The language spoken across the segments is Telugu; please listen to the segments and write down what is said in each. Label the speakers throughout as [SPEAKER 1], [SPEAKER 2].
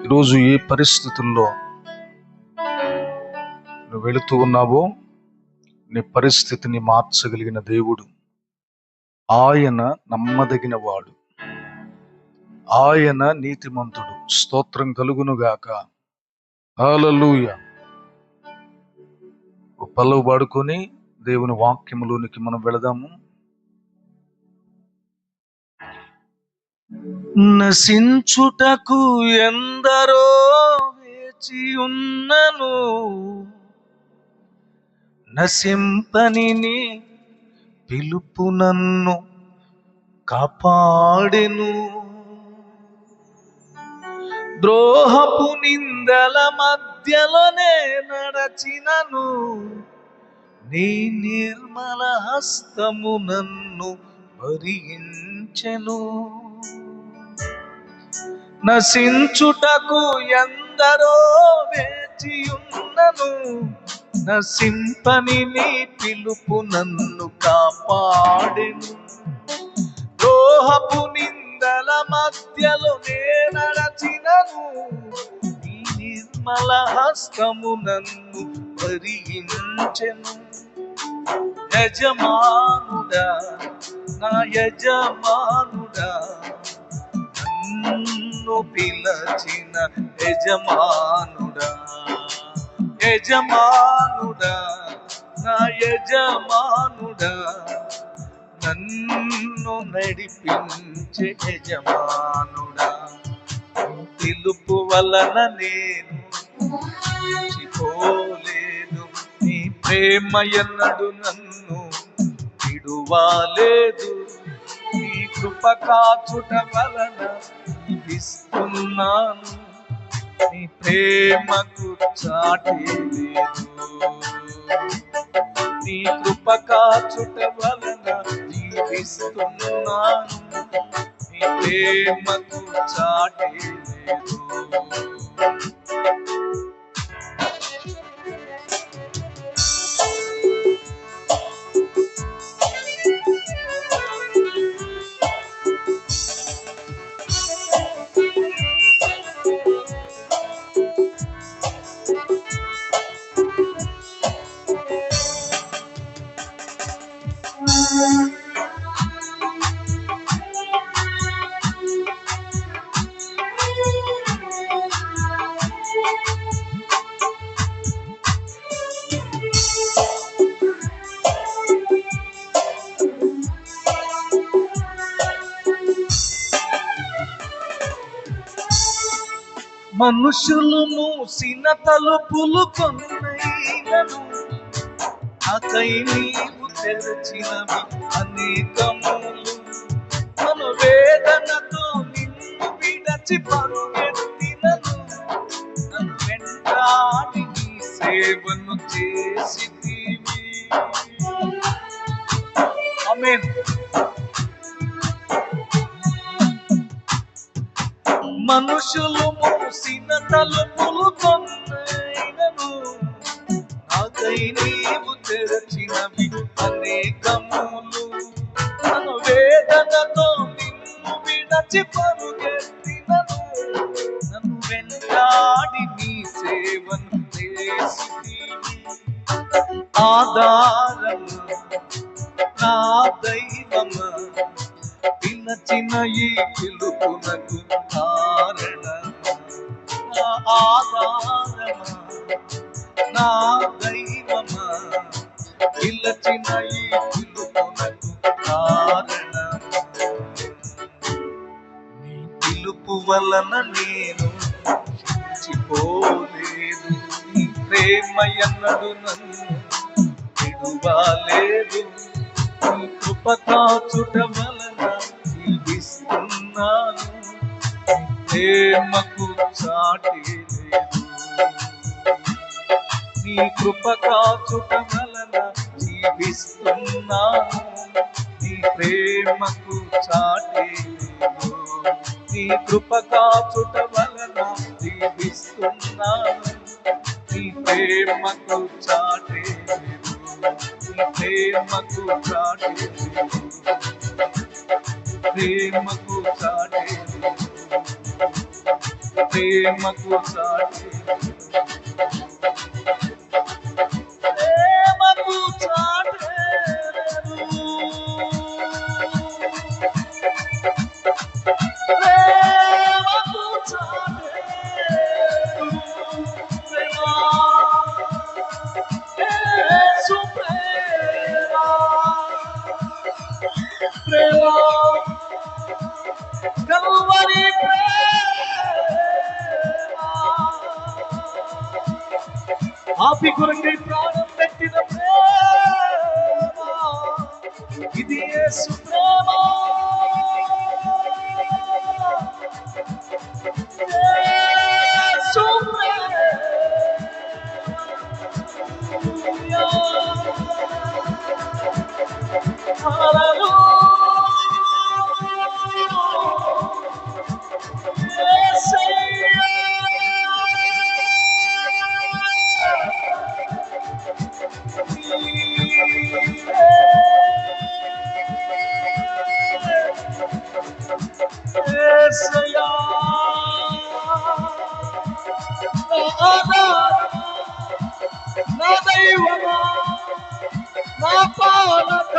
[SPEAKER 1] ఈరోజు ఏ పరిస్థితుల్లో నువ్వు వెళుతూ ఉన్నావో నీ పరిస్థితిని మార్చగలిగిన దేవుడు. ఆయన నమ్మదగిన వాడు, ఆయన నీతిమంతుడు. స్తోత్రం కలుగునుగాక. హల్లెలూయా. పల్లవి పాడుకొని దేవుని వాక్యములోనికి మనం వెళదాము. నశించుటకు ఎందరో వేచి ఉన్నను, నశింపని నీ పిలుపు నన్ను కాపాడెను. ద్రోహపు నిందల మధ్యలోనే నడచినను, నీ నిర్మల హస్తము నన్ను భరించెను. నశించుటకు ఎందరో వేచి ఉన్నను, నశింపని నీ పిలుపు నన్ను కాపాడెను. ద్రోహపు నిందల మధ్యలో నే నడచినను, నీ నిర్మల హస్తము నన్ను భరించెను. యజమానుడా, నా యజమానుడా, నన్ను పిలచిన యజమానుడా, యజమానుడా, నా యజమానుడా, నన్ను నడిపించే యజమానుడా. పిలుపు వలన నేను మర్చిపోలేదు, నీ ప్రేమ ఎన్నడు నన్ను విడువలేదు. నీ కృప కాచుట వలన జీవిస్తున్నాను, నీ ప్రేమకు చాటి లేదు. నీ కృప కాచుట వలన జీవిస్తున్నాను, నీ ప్రేమకు చాటి లేదు. మనుషులు మూసిన తలుపులు కొన్నైనను, నాకై నీవు తెరచినవి అనేకములు. నన్ను వేదనతో నిన్ను విడచి పరుగెత్తినను, నన్ను వెంటాడి నీ సేవను చేసితివి. ఆమేన్. మనుషులు మూసిన తలుపులు కొన్నైనను, నాకై నీవు తెరచినవి అనేకములు. నన్ను వేదనతో నిన్ను విడచి పరుగెత్తినను, నన్ను వెంటాడి నీ సేవను చేసితివి. ఆధారము నా దైవమా, పిలచిన ఈ పిలుపునకు కారణమా. నా ఆధారమా, నా దైవమా, పిలచిన ఈ పిలుపునకు కారణమా. నీ పిలుపు వలన నేను మర్చిపోలేదు, నీ ప్రేమ ఎన్నడు నన్ను విడువలేదు. నీ కృప కాచుట వలన జీవిస్తున్నాను, ప్రేమకు చాటి లేదు. నీ కృప కాచుట వలన జీవిస్తున్నాను, నీ ప్రేమకు చాటి లేదు. నీ కృప కాచుట వలన జీవిస్తున్నాను, నీ ప్రేమకు చాటి లేదు. నీ ప్రేమకు చాటి లేదు, ప్రేమకు చాటి లేదు. ప్రేమకు సాటి ప్రేమకు చాటేరు ప్రేమకు చాటేరు ప్రేమ యేసు ప్రేమ ప్రేమ కల్వరి ప్రేమ ఆపి కొరకై ప్రాణం పెట్టిన ప్రేమ ఇది యేసు ప్రేమ యేసు ప్రేమ హల్లెలూయా యేసయ్యా నా దైవమా నా పాలక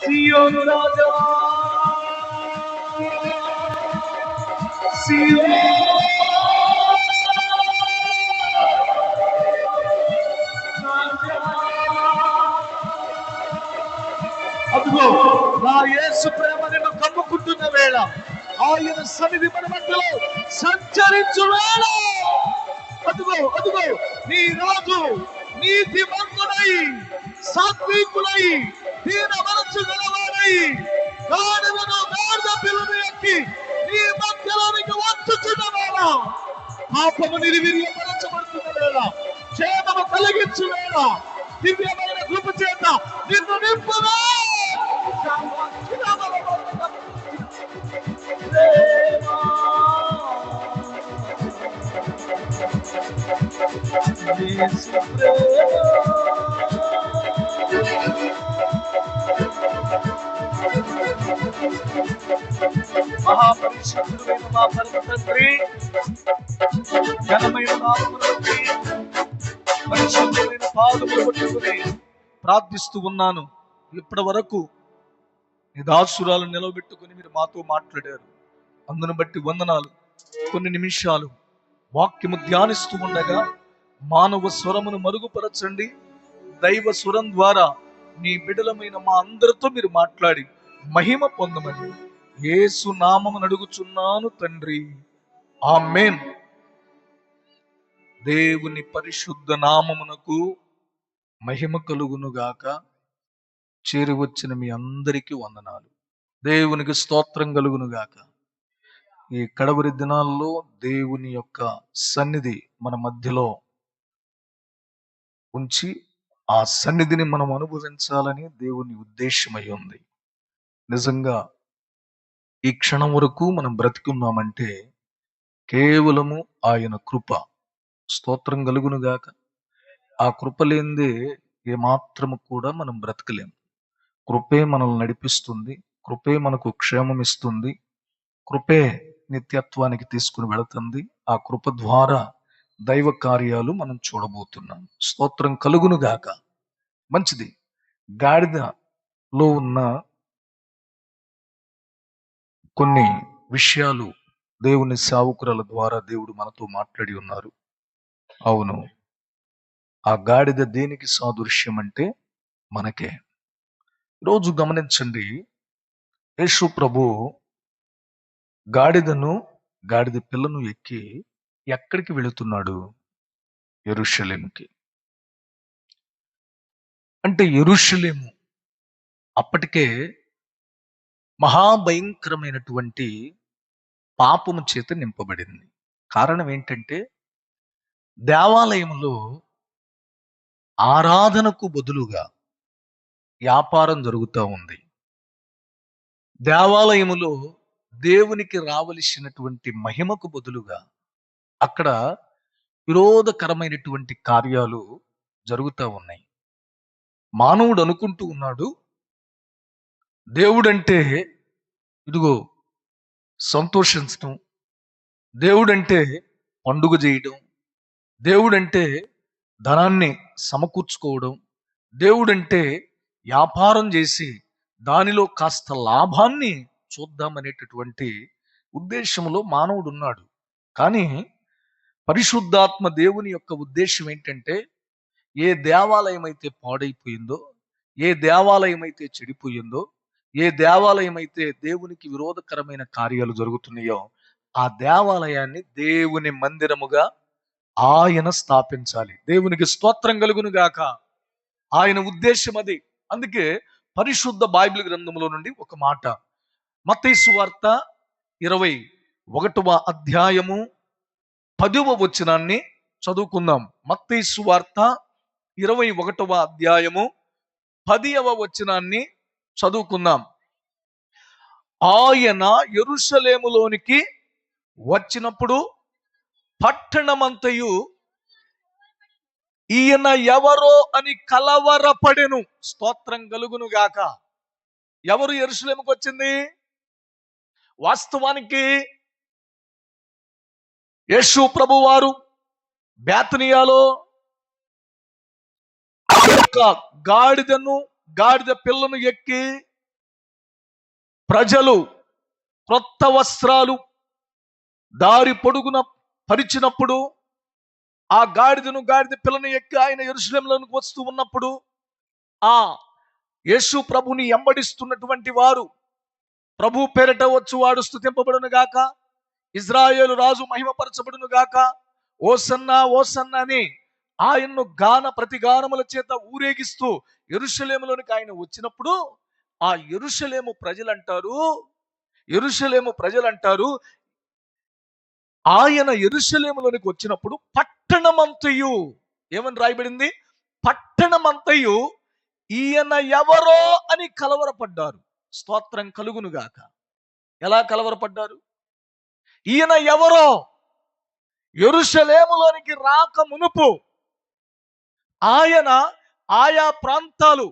[SPEAKER 1] సియోను రాజా అదిగో నా యేసు ప్రేమ నిన్ను కమ్ముకుంటున్న వేళ, ఆయన సన్నిధి మన మధ్యలో సంచరించు వేళ, అదిగో అదిగో నీ రాజు నీతిమంతుడై సాత్వికులై దీన మనసు గలవాడై గాడిదను గాడిద పిల్లను ఎక్కి నీ మధ్యలోనికి వచ్చుచున్న వేళ, పాపము నిర్వీర్యపరచబడుతున్న వేళ, క్షేమము కలిగించు వేళ, దివ్యమైన కృప చేత నిన్ను నింపుదా మహాపరిశుద్ధుడైన మా పరమ తండ్రి, ఘనమైన నామములోకి పరిశుద్ధమైన పాదములు పట్టుకుని ప్రార్థిస్తూ ఉన్నాను. ఇప్పటి వరకు నీ దాసురాలు నిలవబెట్టుకుని మీరు మాతో మాట్లాడారు, అందును బట్టి వందనాలు. కొన్ని నిమిషాలు వాక్యము ధ్యానిస్తూ ఉండగా మానవ స్వరమును మరుగుపరచండి. దైవ స్వరం ద్వారా నీ బిడలమైన మా అందరితో మీరు మాట్లాడి మహిమ పొందమని యేసు నామమును అడుగుచున్నాను తండ్రి, ఆమేన్. దేవుని పరిశుద్ధ నామమునకు మహిమ కలుగునుగాక. చేరి వచ్చిన మీ అందరికీ వందనాలు. దేవునికి స్తోత్రం కలుగునుగాక. ఈ కడవరి దినాల్లో దేవుని యొక్క సన్నిధి మన మధ్యలో ఉంచి ఆ సన్నిధిని మనం అనుభవించాలని దేవుని ఉద్దేశమై ఉంది. నిజంగా ఈ క్షణం వరకు మనం బ్రతికున్నామంటే కేవలము ఆయన కృప. స్తోత్రం కలుగునుగాక. ఆ కృప లేనిదే ఏమాత్రము కూడా మనం బ్రతకలేము. కృపే మనల్ని నడిపిస్తుంది, కృపే మనకు క్షేమం ఇస్తుంది, కృపే నిత్యత్వానికి తీసుకుని వెళుతుంది. ఆ కృప ద్వారా దైవ కార్యాలు మనం చూడబోతున్నాం. స్తోత్రం కలుగునుగాక. మంచిది. గాడిదలో ఉన్న కొన్ని విషయాలు దేవుని సేవకురాల ద్వారా దేవుడు మనతో మాట్లాడి ఉన్నారు. అవును, ఆ గాడిద దేనికి సాదృశ్యం అంటే మనకే. రోజు గమనించండి, యేసు ప్రభు గాడిద పిల్లను ఎక్కి ఎక్కడికి వెళుతున్నాడు? యెరూషలేముకి. అంటే యెరూషలేము అప్పటికే మహాభయంకరమైనటువంటి పాపము చేత నింపబడింది. కారణం ఏంటంటే దేవాలయంలో ఆరాధనకు బదులుగా వ్యాపారం జరుగుతూ ఉంది. దేవాలయములో దేవునికి రావలసినటువంటి మహిమకు బదులుగా అక్కడ విరోధకరమైనటువంటి కార్యాలు జరుగుతూ ఉన్నాయి. మానవుడు అనుకుంటూ ఉన్నాడు, దేవుడంటే ఇదిగో సంతోషించటం, దేవుడంటే పండుగ చేయడం, దేవుడంటే ధనాన్ని సమకూర్చుకోవడం, దేవుడంటే వ్యాపారం చేసి దానిలో కాస్త లాభాన్ని చూద్దామనేటటువంటి ఉద్దేశంలో మానవుడు ఉన్నాడు. కానీ పరిశుద్ధాత్మ దేవుని యొక్క ఉద్దేశం ఏంటంటే, ఏ దేవాలయం అయితే పాడైపోయిందో, ఏ దేవాలయం అయితే చెడిపోయిందో, ఏ దేవాలయం అయితే దేవునికి విరోధకరమైన కార్యాలు జరుగుతున్నాయో, ఆ దేవాలయాన్ని దేవుని మందిరముగా ఆయన స్థాపించాలి. దేవునికి స్తోత్రం కలుగును గాక. ఆయన ఉద్దేశం అది. అందుకే పరిశుద్ధ బైబిల్ గ్రంథంలో నుండి ఒక మాట, మత్తయి సువార్త 21వ అధ్యాయము 10వ వచనాన్ని చదువుకుందాం. మత్తయి సువార్త 21వ అధ్యాయము 10వ వచనాన్ని చదువుకుందాం. ఆయన యెరూషలేములోనికి వచ్చినప్పుడు పట్టణమంతయు ఈయన ఎవరో అని కలవరపడెను. స్తోత్రం కలుగును గాక. ఎవరు యెరూషలేముకు వచ్చింది? వాస్తవానికి యేసు ప్రభువారు బేతనియాలో గాడిద పిల్లను ఎక్కి ప్రజలు క్రొత్త వస్త్రాలు దారి పొడుగున పరిచినప్పుడు, ఆ గాడిద పిల్లను ఎక్కి ఆయన యెరూషలేములోనికి వస్తూ ఉన్నప్పుడు, ఆ యేసు ప్రభుని ఎంబడిస్తున్నటువంటి వారు, ప్రభు పేరిట వచ్చు వాడు స్తుతింపబడును గాక, ఇజ్రాయేలు రాజు మహిమపరచబడును గాక, ఓసన్నా ఓసన్నా అని ఆయన్ను ప్రతిగానముల చేత ఊరేగిస్తూ యెరూషలేములోనికి ఆయన వచ్చినప్పుడు, ఆ యెరూషలేము ప్రజలంటారు ఆయన యెరూషలేములోనికి వచ్చినప్పుడు పట్టణమంతయు, ఏమని రాయబడింది? పట్టణమంతయు ఈయన ఎవరో అని కలవరపడ్డారు. స్తోత్రం కలుగును గాక. ఎలా కలవరపడ్డారు? ఈయన ఎవరో యెరూషలేములోనికి రాక మునుపు ఆయన ఆయా ప్రాంతాలు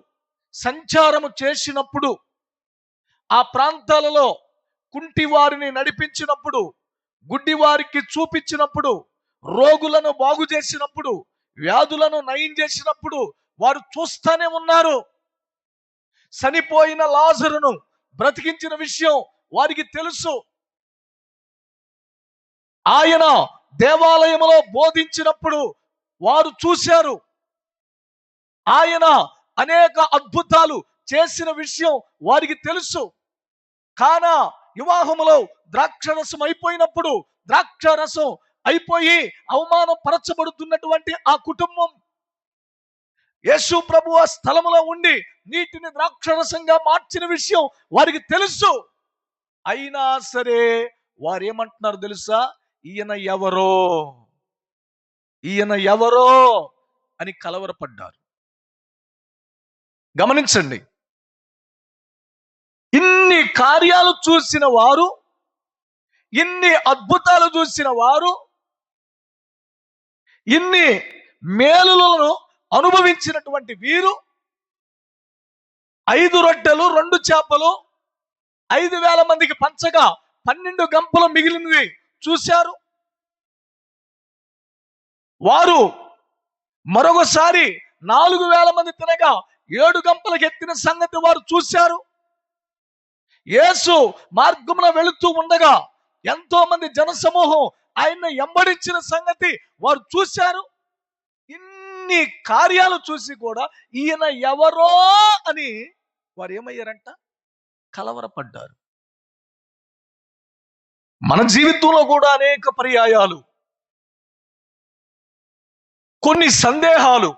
[SPEAKER 1] సంచారము చేసినప్పుడు, ఆ ప్రాంతాలలో కుంటి వారిని నడిపించినప్పుడు, గుడ్డి వారికి చూపించినప్పుడు, రోగులను బాగు చేసినప్పుడు, వ్యాధులను నయం చేసినప్పుడు వారు చూస్తానే ఉన్నారు. చనిపోయిన లాజరును బ్రతికించిన విషయం వారికి తెలుసు. ఆయన దేవాలయంలో బోధించినప్పుడు వారు చూశారు. ఆయన అనేక అద్భుతాలు చేసిన విషయం వారికి తెలుసు. కానా వివాహములో ద్రాక్షరసం అయిపోయినప్పుడు, ద్రాక్షరసం అయిపోయి అవమానపరచబడుతున్నటువంటి ఆ కుటుంబం, యేసు ప్రభు ఆ స్థలములో ఉండి నీటిని ద్రాక్షరసంగా మార్చిన విషయం వారికి తెలుసు. అయినా సరే వారు ఏమంటున్నారు తెలుసా? ఈయన ఎవరో అని కలవరపడ్డారు. గమనించండి, ఇన్ని కార్యాలు చూసిన వారు, ఇన్ని అద్భుతాలు చూసిన వారు, ఇన్ని మేలులను అనుభవించినటువంటి వీరు 5 రొట్టెలు 2 చేపలు 5,000 మందికి పంచగా 12 గంపలు మిగిలినవి చూశారు. వారు మరొకసారి 4,000 మంది తినగా 7 గంపలకు ఎత్తిన సంగతి వారు చూశారు. యేసు మార్గమున వెళుతూ ఉండగా ఎంతో మంది జనసమూహం ఆయన్ని ఎంబడించిన సంగతి వారు చూశారు. ఇన్ని కార్యాలు చూసి కూడా ఈయన ఎవరో అని వారు ఏమయ్యారంట? కలవరపడ్డారు. మన జీవితంలో కూడా అనేక పర్యాయాలు కొన్ని సందేహాలు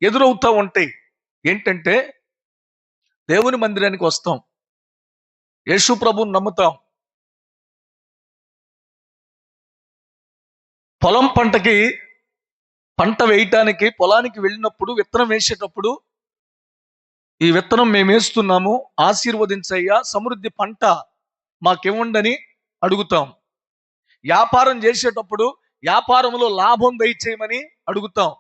[SPEAKER 1] ఎదురవుతూ ఉంటాయి. ఏంటంటే, దేవుని మందిరానికి వస్తాం, యేసు ప్రభువుని నమ్ముతాం, పొలం పంట వేయటానికి పొలానికి వెళ్ళినప్పుడు, విత్తనం వేసేటప్పుడు, ఈ విత్తనం మేము వేస్తున్నాము, ఆశీర్వదించయ్యా, సమృద్ధి పంట మాకివ్వండి అడుగుతాం. వ్యాపారం చేసేటప్పుడు వ్యాపారంలో లాభం దయచేయమని అడుగుతాం.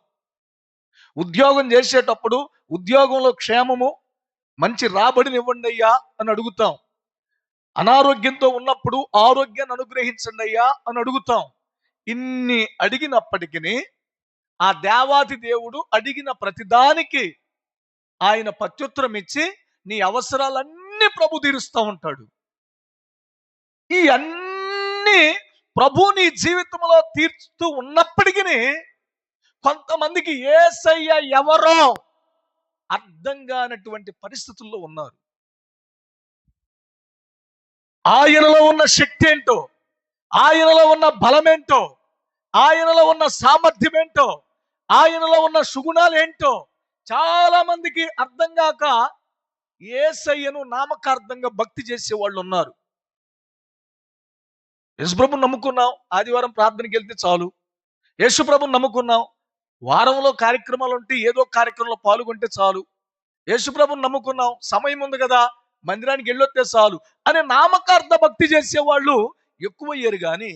[SPEAKER 1] ఉద్యోగం చేసేటప్పుడు ఉద్యోగంలో క్షేమము, మంచి రాబడిని ఇవ్వండి అయ్యా అని అడుగుతాం. అనారోగ్యంతో ఉన్నప్పుడు ఆరోగ్యాన్ని అనుగ్రహించండి అయ్యా అని అడుగుతాం. ఇన్ని అడిగినప్పటికీ ఆ దేవాది దేవుడు అడిగిన ప్రతిదానికి ఆయన ప్రత్యుత్తరం ఇచ్చి నీ అవసరాలన్నీ ప్రభు తీరుస్తూ ఉంటాడు. ఈ అన్ని ప్రభు నీ జీవితంలో తీర్చుతూ ఉన్నప్పటికీ కొంతమందికి యేసయ్య ఎవరో అర్థం కానటువంటి పరిస్థితుల్లో ఉన్నారు. ఆయనలో ఉన్న శక్తి ఏంటో, ఆయనలో ఉన్న బలమేంటో, ఆయనలో ఉన్న సామర్థ్యం ఏంటో, ఆయనలో ఉన్న సుగుణాలు ఏంటో చాలా మందికి అర్థం కాక యేసయ్యను నామకార్థంగా భక్తి చేసే వాళ్ళు ఉన్నారు. యేసుప్రభుని నమ్ముకున్నాం, ఆదివారం ప్రార్థనకి వెళ్తే చాలు. యేసుప్రభుని నమ్ముకున్నాం, వారంలో కార్యక్రమాలు ఉంటే ఏదో కార్యక్రమంలో పాల్గొంటే చాలు. యేసుప్రభుని నమ్ముకున్నాం, సమయం ఉంది కదా మందిరానికి వెళ్ళొస్తే చాలు అనే నామకార్థ భక్తి చేసేవాళ్ళు ఎక్కువయ్యారు. కానీ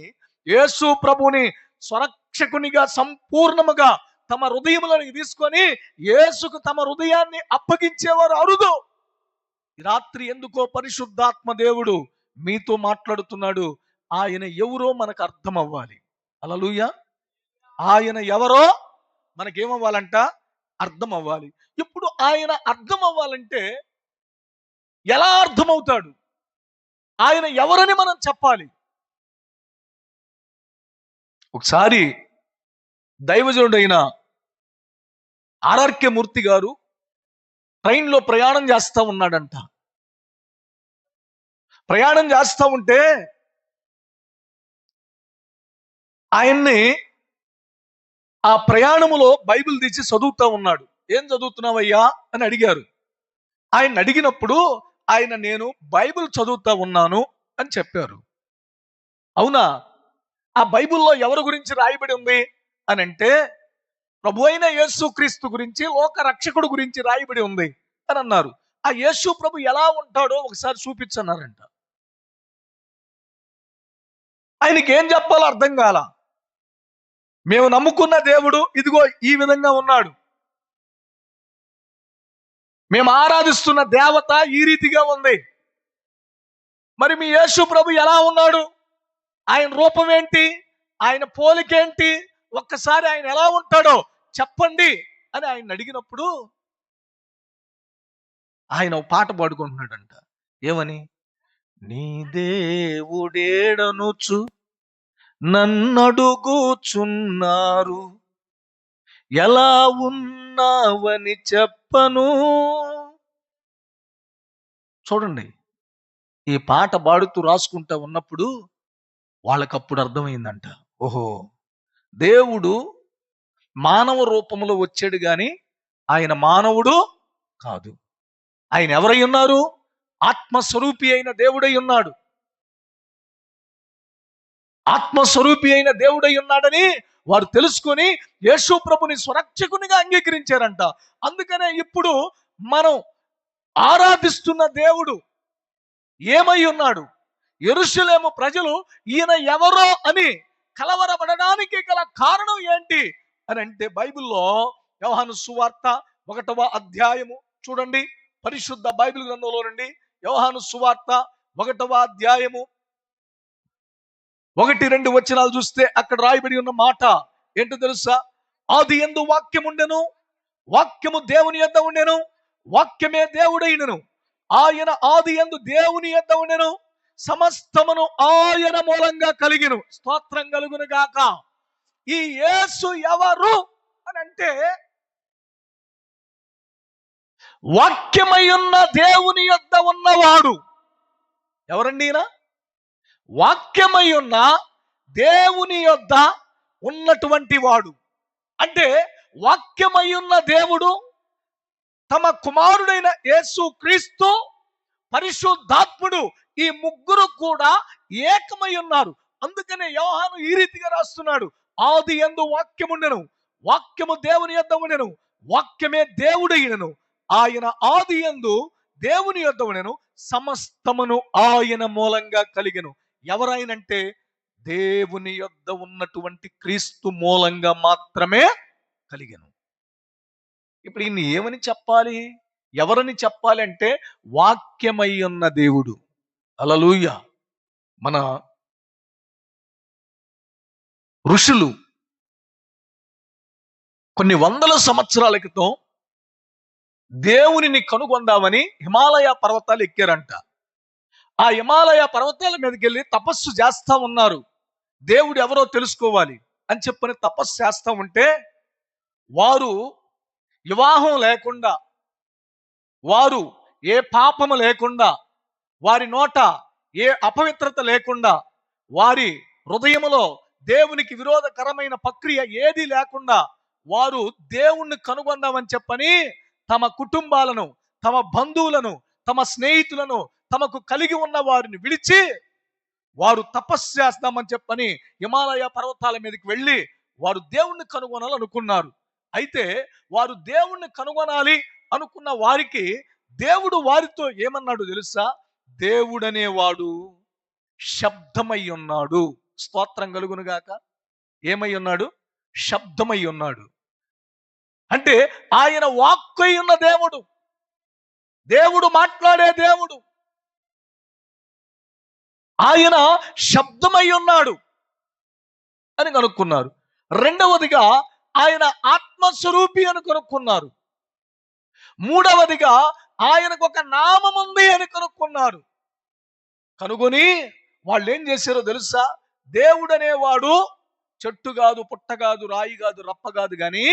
[SPEAKER 1] యేసు ప్రభుని స్వరక్షకునిగా సంపూర్ణముగా తమ హృదయంలోనికి తీసుకొని యేసుకు తమ హృదయాన్ని అప్పగించేవారు అరుదు. రాత్రి ఎందుకో పరిశుద్ధాత్మ దేవుడు మీతో మాట్లాడుతున్నాడు. ఆయన ఎవరో మనకు అర్థం అవ్వాలి. హల్లెలూయా. ఆయన ఎవరో మనకేమవ్వాలంట? అర్థం అవ్వాలి. ఇప్పుడు ఆయన అర్థం అవ్వాలంటే ఎలా అర్థమవుతాడు? ఆయన ఎవరని మనం చెప్పాలి. ఒకసారి దైవజనుడైన ఆర్ఆర్కే మూర్తి గారు ట్రైన్లో ప్రయాణం చేస్తూ ఉన్నాడంట. ప్రయాణం చేస్తూ ఉంటే ఆయన్ని ఆ ప్రయాణములో బైబిల్ తీసి చదువుతూ ఉన్నాడు. ఏం చదువుతున్నావయ్యా అని అడిగారు. ఆయన అడిగినప్పుడు ఆయన నేను బైబిల్ చదువుతా ఉన్నాను అని చెప్పారు. అవునా? ఆ బైబిల్లో ఎవరి గురించి రాయబడి ఉంది అని అంటే ప్రభు అయిన యేసుక్రీస్తు గురించి, లోక రక్షకుడు గురించి రాయబడి ఉంది అని అన్నారు. ఆ యేసు ప్రభు ఎలా ఉంటాడో ఒకసారి చూపించన్నారంట. ఆయనకి ఏం చెప్పాలో అర్థం కాల. మేము నమ్ముకున్న దేవుడు ఇదిగో ఈ విధంగా ఉన్నాడు, మేము ఆరాధిస్తున్న దేవత ఈ రీతిగా ఉంది, మరి మీ యేసు ప్రభు ఎలా ఉన్నాడు, ఆయన రూపం ఏంటి, ఆయన పోలికేంటి, ఒక్కసారి ఆయన ఎలా ఉంటాడో చెప్పండి అని ఆయన అడిగినప్పుడు ఆయన ఒక పాట పాడుకుంటున్నాడంట. ఏమని? నీ దేవుడేడనుచు నన్నడుగుచున్నారు, ఎలా ఉన్నావని చెప్పను. చూడండి, ఈ పాట పాడుతూ రాసుకుంటా ఉన్నప్పుడు వాళ్ళకప్పుడు అర్థమైందంట, ఓహో దేవుడు మానవ రూపంలో వచ్చాడు కానీ ఆయన మానవుడు కాదు. ఆయన ఎవరై ఉన్నారు? ఆత్మస్వరూపి అయిన దేవుడై ఉన్నాడు. ఆత్మస్వరూపి అయిన దేవుడై ఉన్నాడని వారు తెలుసుకొని యేసు ప్రభుని స్వరక్షకునిగా అంగీకరించారంట. అందుకనే ఇప్పుడు మనం ఆరాధిస్తున్న దేవుడు ఏమై ఉన్నాడు? యెరూషలేము ప్రజలు ఈయన ఎవరో అని కలవరపడడానికి గల కారణం ఏంటి అని అంటే బైబిల్లో యోహాను సువార్త 1వ అధ్యాయము చూడండి. పరిశుద్ధ బైబిల్ గ్రంథంలో నుండి యోహాను సువార్త 1వ అధ్యాయము 1-2 వచనాలు చూస్తే అక్కడ రాయబడి ఉన్న మాట ఏంటో తెలుసా? ఆది యందు వాక్యం ఉండెను, వాక్యము దేవుని యొద్ద ఉండెను, వాక్యమే దేవుడైనను, ఆయన ఆది యందు దేవుని యొద్ద ఉండెను, సమస్తమును ఆయన మూలంగా కలిగిను. స్తోత్రం కలుగును గాక. ఈ యేసు ఎవరు అని అంటే వాక్యమై ఉన్న దేవుని యొద్ద ఉన్నవాడు. ఎవరండి ఈయన? వాక్యమై ఉన్న దేవుని యొద్ద ఉన్నటువంటి వాడు. అంటే వాక్యమై ఉన్న దేవుడు, తమ కుమారుడైన యేసు క్రీస్తు, పరిశుద్ధాత్ముడు, ఈ ముగ్గురు కూడా ఏకమై ఉన్నారు. అందుకనే యోహాను ఈ రీతిగా రాస్తున్నాడు, ఆది యందు వాక్యముండెను, వాక్యము దేవుని యొద్ద ఉండెను, వాక్యమే దేవుడైనను, ఆయన ఆది యందు దేవుని యొద్ద ఉండెను, సమస్తమును ఆయన మూలంగా కలిగెను. ఎవరైనంటే దేవుని యొద్ద ఉన్నటువంటి క్రీస్తు మూలంగా మాత్రమే కలిగెను. ఇప్పుడు ఈయన్ని ఏమని చెప్పాలి? ఎవరని చెప్పాలి అంటే వాక్యమై ఉన్న దేవుడు. హల్లెలూయా. మన ఋషులు కొన్ని వందల సంవత్సరాల క్రితం దేవునిని కనుగొందామని హిమాలయ పర్వతాలు ఎక్కారంట. ఆ హిమాలయ పర్వతాల మీదకి వెళ్ళి తపస్సు చేస్తా ఉన్నారు. దేవుడు ఎవరో తెలుసుకోవాలి అని చెప్పని తపస్సు చేస్తా ఉంటే, వారు వివాహం లేకుండా, వారు ఏ పాపము లేకుండా, వారి నోట ఏ అపవిత్రత లేకుండా, వారి హృదయములో దేవునికి విరోధకరమైన ప్రక్రియ ఏది లేకుండా వారు దేవుణ్ణి కనుగొందామని చెప్పని తమ కుటుంబాలను, తమ బంధువులను, తమ స్నేహితులను, తమకు కలిగి ఉన్న వారిని విడిచి వారు తపస్సు చేస్తామని చెప్పని హిమాలయ పర్వతాల మీదకి వెళ్ళి వారు దేవుణ్ణి కనుగొనాలనుకున్నారు. అయితే వారు దేవుణ్ణి కనుగొనాలి అనుకున్న వారికి దేవుడు వారితో ఏమన్నాడు తెలుసా? దేవుడనేవాడు శబ్దమై ఉన్నాడు. స్తోత్రం కలుగును గాక. ఏమై ఉన్నాడు? శబ్దమై ఉన్నాడు. అంటే ఆయన వాక్కై ఉన్న దేవుడు, దేవుడు మాట్లాడే దేవుడు, ఆయన శబ్దమై ఉన్నాడు అని కనుక్కున్నారు. రెండవదిగా ఆయన ఆత్మస్వరూపి అని కనుక్కున్నారు. మూడవదిగా ఆయనకు ఒక నామం ఉంది అని కనుక్కున్నారు. కనుగొని వాళ్ళు ఏం చేశారో తెలుసా? దేవుడు అనేవాడు చెట్టు కాదు, పుట్ట కాదు, రాయి కాదు, రప్ప కాదు, కానీ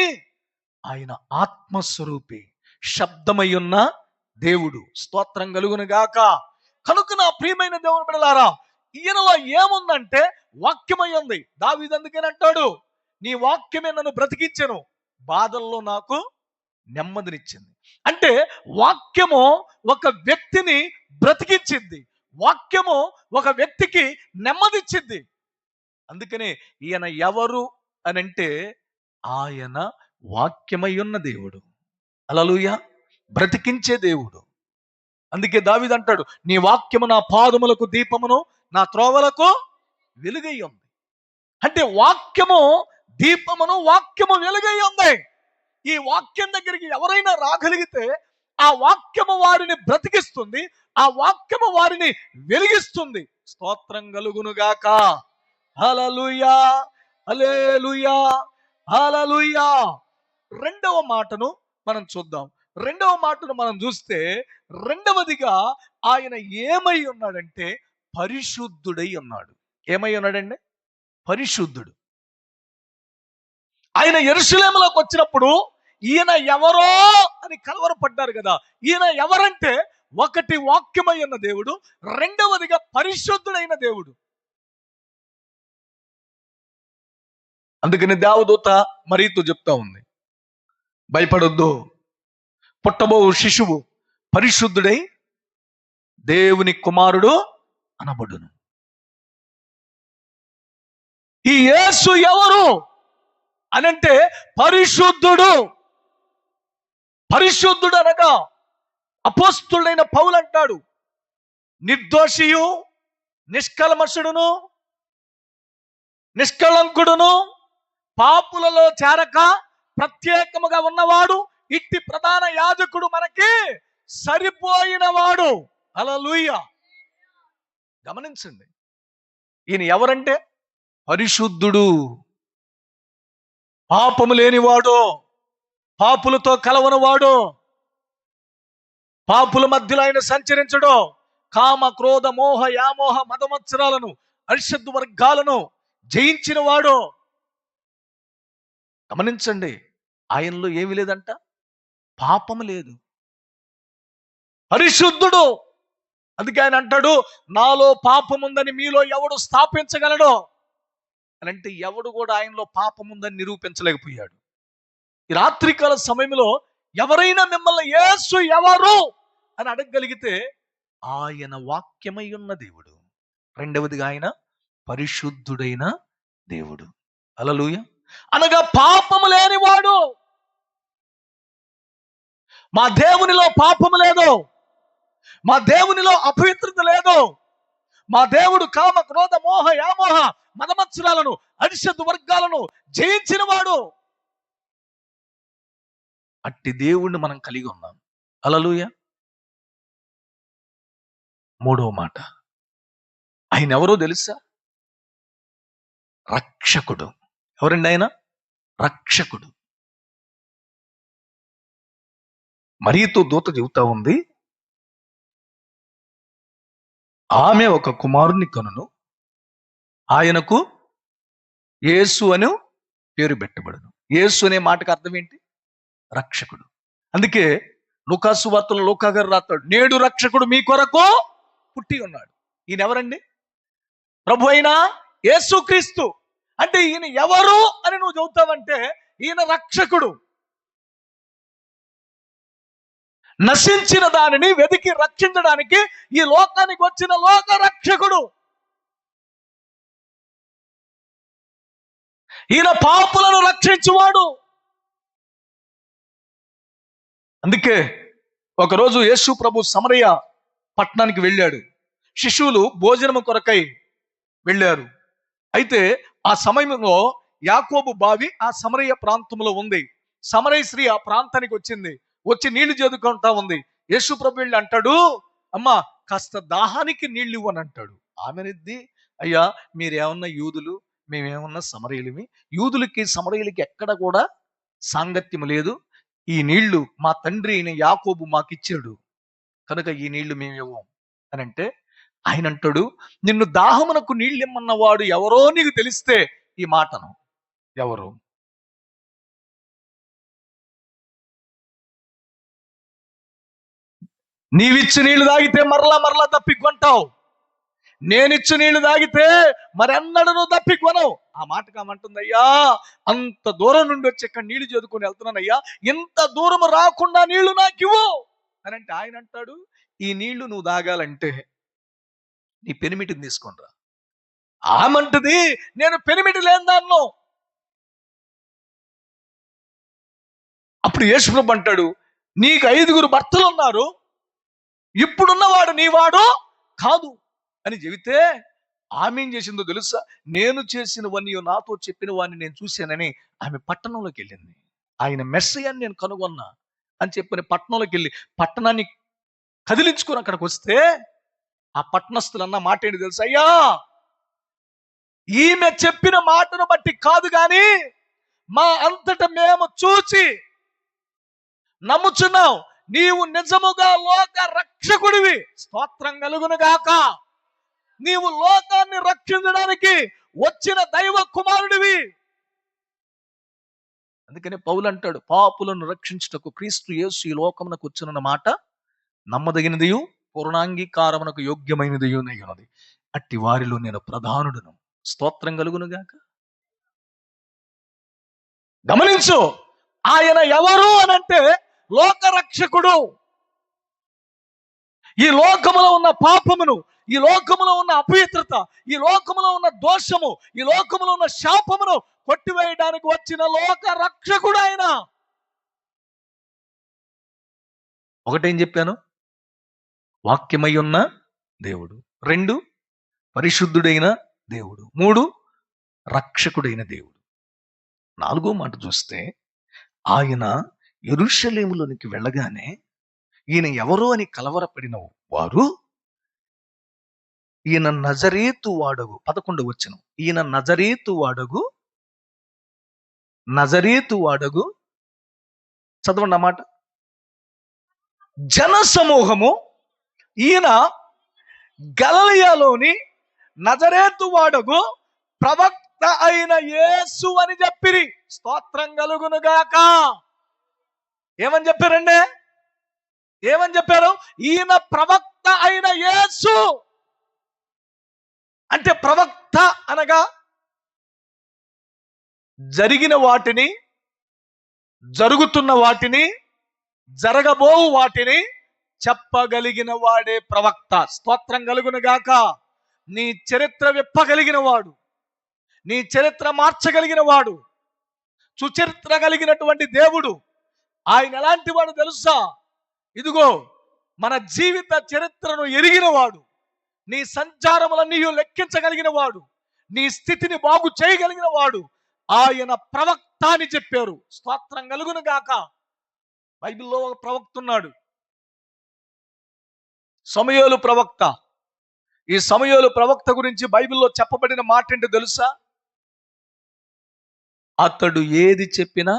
[SPEAKER 1] ఆయన ఆత్మస్వరూపి, శబ్దమై ఉన్న దేవుడు. స్తోత్రం కలుగును గాక. కనుక నా ప్రియమైన దేవుని బిడ్డలారా, ఈయనలో ఏముందంటే వాక్యమై ఉంది. దావీదు అందుకని అంటాడు, నీ వాక్యమే నన్ను బ్రతికించెను, బాధల్లో నాకు నెమ్మదినిచ్చింది. అంటే వాక్యము ఒక వ్యక్తిని బ్రతికించింది, వాక్యము ఒక వ్యక్తికి నెమ్మదిచ్చింది. అందుకనే ఈయన ఎవరు అని అంటే ఆయన వాక్యమై ఉన్న దేవుడు. హల్లెలూయా. బ్రతికించే దేవుడు. అందుకే దావీదు అంటాడు, నీ వాక్యము నా పాదములకు దీపమును, నా త్రోవలకు వెలుగై ఉంది. అంటే వాక్యము దీపమును, వాక్యము వెలుగై ఉంది. ఈ వాక్యం దగ్గరికి ఎవరైనా రాగలిగితే ఆ వాక్యము వారిని బ్రతికిస్తుంది, ఆ వాక్యము వారిని వెలిగిస్తుంది. స్తోత్రం కలుగును గాక. హల్లెలూయా, హల్లెలూయా, హల్లెలూయా. రెండవ మాటను మనం చూద్దాం. రెండవ మాటను మనం చూస్తే, రెండవదిగా ఆయన ఏమై ఉన్నాడంటే పరిశుద్ధుడై ఉన్నాడు. ఏమై ఉన్నాడండి? పరిశుద్ధుడు. ఆయన యెరూషలేములోకి వచ్చినప్పుడు ఈయన ఎవరో అని కలవరపడ్డారు కదా. ఈయన ఎవరంటే, ఒకటి వాక్యమై ఉన్న దేవుడు, రెండవదిగా పరిశుద్ధుడైన దేవుడు. అందుకని దేవదూత మరీతో చెప్తా ఉంది, భయపడొద్దు, పుట్టబో శిశువు పరిశుద్ధుడై దేవుని కుమారుడు అనబడును. ఈ యేసు ఎవరు అనంటే పరిశుద్ధుడు. పరిశుద్ధుడు అనగా అపోస్తుడైన పౌలు అంటాడు, నిర్దోషియు, నిష్కల్మషుడును, నిష్కళంకుడును, పాపులలో చేరక ప్రత్యేకముగా ఉన్నవాడు, ఇట్టి ప్రధాన యాజకుడు మనకి సరిపోయిన వాడు. హల్లెలూయా. గమనించండి, ఈయన ఎవరంటే పరిశుద్ధుడు, పాపము లేనివాడు, పాపులతో కలవనివాడు, పాపుల మధ్యలో ఆయన సంచరించడు, కామ క్రోధ మోహ యామోహ మదమత్సరాలను అరిషద్ వర్గాలను జయించిన వాడు. గమనించండి, ఆయనలో ఏమి లేదంట, పాపము లేదు, పరిశుద్ధుడు. అందుకే ఆయన అంటాడు, నాలో పాపం ఉందని మీలో ఎవడు స్థాపించగలడో అని. అంటే ఎవడు కూడా ఆయనలో పాపం ఉందని నిరూపించలేకపోయాడు. ఈ రాత్రికాల సమయంలో ఎవరైనా మిమ్మల్ని యేసు ఎవరు అని అడగగలిగితే ఆయన వాక్యమై ఉన్న దేవుడు, రెండవదిగా ఆయన పరిశుద్ధుడైన దేవుడు. హల్లెలూయా. అనగా పాపము లేనివాడు. మా దేవునిలో పాపము లేదు, మా దేవునిలో అపవిత్రత లేదు. మా దేవుడు కామ క్రోధ మోహ యామోహ మదమత్సరాలను అరిషద్ వర్గాలను జయించిన వాడు. అట్టి దేవుణ్ణి మనం కలిగి ఉన్నాం. హల్లెలూయా. మూడవ మాట, ఆయన ఎవరో తెలుసా? రక్షకుడు. ఎవరండి ఆయన? రక్షకుడు. మరియతో దూత చెబుతా ఉంది, ఆమె ఒక కుమారుని కనును, ఆయనకు యేసు అని పేరు పెట్టబడును. యేసు అనే మాటకు అర్థం ఏంటి? రక్షకుడు. అందుకే లూకాసు వార్తలో లూకా గారు రాస్తాడు, నేడు రక్షకుడు మీ కొరకు పుట్టి ఉన్నాడు. ఈయన ఎవరండి? ప్రభు అయిన యేసుక్రీస్తు. అంటే ఈయన ఎవరు అని నువ్వు చెబుతావంటే ఈయన రక్షకుడు. నశించిన దానిని వెతికి రక్షించడానికి ఈ లోకానికి వచ్చిన లోక రక్షకుడు. ఈయన పాపులను రక్షించువాడు. అందుకే ఒకరోజు యేసు ప్రభు సమరయ పట్టణానికి వెళ్ళాడు. శిశువులు భోజనము కొరకై వెళ్ళారు. అయితే ఆ సమయంలో యాకోబు బావి ఆ సమరయ ప్రాంతంలో ఉంది. సమరయ స్త్రీ ఆ ప్రాంతానికి వచ్చింది. వచ్చి నీళ్లు చేదుకుంటా ఉంది. యేసు ప్రభు వెళ్ళి అంటాడు, అమ్మా కాస్త దాహానికి నీళ్లు ఇవ్వని అంటాడు. ఆమెనిద్ది, అయ్యా మీరేమన్నా యూదులు, మేమేమన్నా సమరయులమి. యూదులకి సమరయులకి ఎక్కడ కూడా సాంగత్యం లేదు. ఈ నీళ్లు మా తండ్రి అయిన యాకోబు మాకిచ్చాడు కనుక ఈ నీళ్లు మేము ఇవ్వం అని అంటే, ఆయన అంటాడు, నిన్ను దాహమునకు నీళ్ళు ఇమ్మన్నవాడు ఎవరో నీకు తెలిస్తే ఈ మాటను. ఎవరు? నీవిచ్చు నీళ్లు తాగితే మరలా మరలా తప్పికొంటావు, నేనిచ్చు నీళ్లు తాగితే మరెన్నడూ నువ్వు తప్పికొనవు. ఆ మాటకు ఆమంటుంది, అయ్యా అంత దూరం నుండి వచ్చి ఇక్కడ నీళ్లు చదువుకొని వెళ్తున్నానయ్యా, ఇంత దూరం రాకుండా నీళ్లు నాకు ఇవ్వు అని అంటే, ఆయన అంటాడు, ఈ నీళ్లు నువ్వు తాగాలంటే నీ పెనిమిటిని తీసుకొనిరా. ఆమంటది, నేను పెనిమిటి లేని దాన్నో. అప్పుడు యేసుప్రభు అంటాడు, నీకు 5 భర్తలు ఉన్నారు, ఇప్పుడున్నవాడు నీవాడు కాదు అని చెబితే ఆమె ఏం చేసిందో తెలుసా? నేను చేసినవన్నీ నాతో చెప్పిన వాడిని నేను చూశానని ఆమె పట్టణంలోకి వెళ్ళింది. ఆయన మెస్సయ్యని నేను కనుగొన్నా అని చెప్పిన పట్టణంలోకి వెళ్ళి పట్టణాన్ని కదిలించుకొని అక్కడికి వస్తే ఆ పట్టణస్థులు అన్న మాట ఏంటి తెలుసా? అయ్యా ఈమె చెప్పిన మాటను బట్టి కాదు గాని మా అంతట మేము చూచి నమ్ముచున్నాం, నీవు నిజముగా లోక రక్షకుడివి, స్తోత్రం కలుగును గాక. నీవు లోకాన్ని రక్షించడానికి వచ్చిన దైవ కుమారుడివి. అందుకనే పౌలు అంటాడు, పాపులను రక్షించుటకు క్రీస్తు యేసు ఈ లోకమునకు వచ్చునన్న మాట నమ్మదగినదియు పూర్ణాంగీకారమునకు యోగ్యమైనదియు ఉన్నది. అట్టి వారిలో నేను ప్రధానుడును, స్తోత్రం కలుగును గాక. గమనించు, ఆయన ఎవరు అనంటే లోకరక్షకుడు. ఈ లోకములో ఉన్న పాపమును, ఈ లోకములో ఉన్న అపవిత్రత, ఈ లోకములో ఉన్న దోషము, ఈ లోకములో ఉన్న శాపమును కొట్టివేయడానికి వచ్చిన లోక రక్షకుడు ఆయన. ఒకటేం చెప్పాను? వాక్యమై ఉన్న దేవుడు. 2 పరిశుద్ధుడైన దేవుడు. 3 రక్షకుడైన దేవుడు. 4వ మాట చూస్తే, ఆయన యెరూషలేములోనికి వెళ్ళగానే ఈయన ఎవరో అని కలవరపడిన వారు, ఈయన నజరేతు వాడగు, 11వ వచనం, ఈయన నజరేతు వాడగు చదవండి అన్నమాట. జన సమూహము ఈయన గలిలయలోని నజరేతు వాడగు ప్రవక్త అయిన యేసు అని చెప్పిరి, స్తోత్రం కలుగును గాక. ఏమని చెప్పారండి? ఏమని చెప్పారు? ఈయన ప్రవక్త అయిన యేసు. అంటే ప్రవక్త అనగా జరిగిన వాటిని, జరుగుతున్న వాటిని, జరగబోవు వాటిని చెప్పగలిగిన వాడే ప్రవక్త. స్తోత్రం కలుగును గాక. నీ చరిత్ర విప్పగలిగిన వాడు, నీ చరిత్ర మార్చగలిగిన వాడు, సుచరిత్ర కలిగినటువంటి దేవుడు. ఆయన ఎలాంటి వాడు తెలుసా? ఇదిగో మన జీవిత చరిత్రను ఎరిగిన వాడు, నీ సంచారములన్నీ లెక్కించగలిగిన వాడు, నీ స్థితిని బాగు చేయగలిగిన వాడు. ఆయన ప్రవక్త అని చెప్పారు. స్తోత్రం కలుగును గాక. బైబిల్లో ఒక ప్రవక్త ఉన్నాడు, సమూయేలు ప్రవక్త. ఈ సమయంలో ప్రవక్త గురించి బైబిల్లో చెప్పబడిన మాట ఏంటో తెలుసా? అతడు ఏది చెప్పినా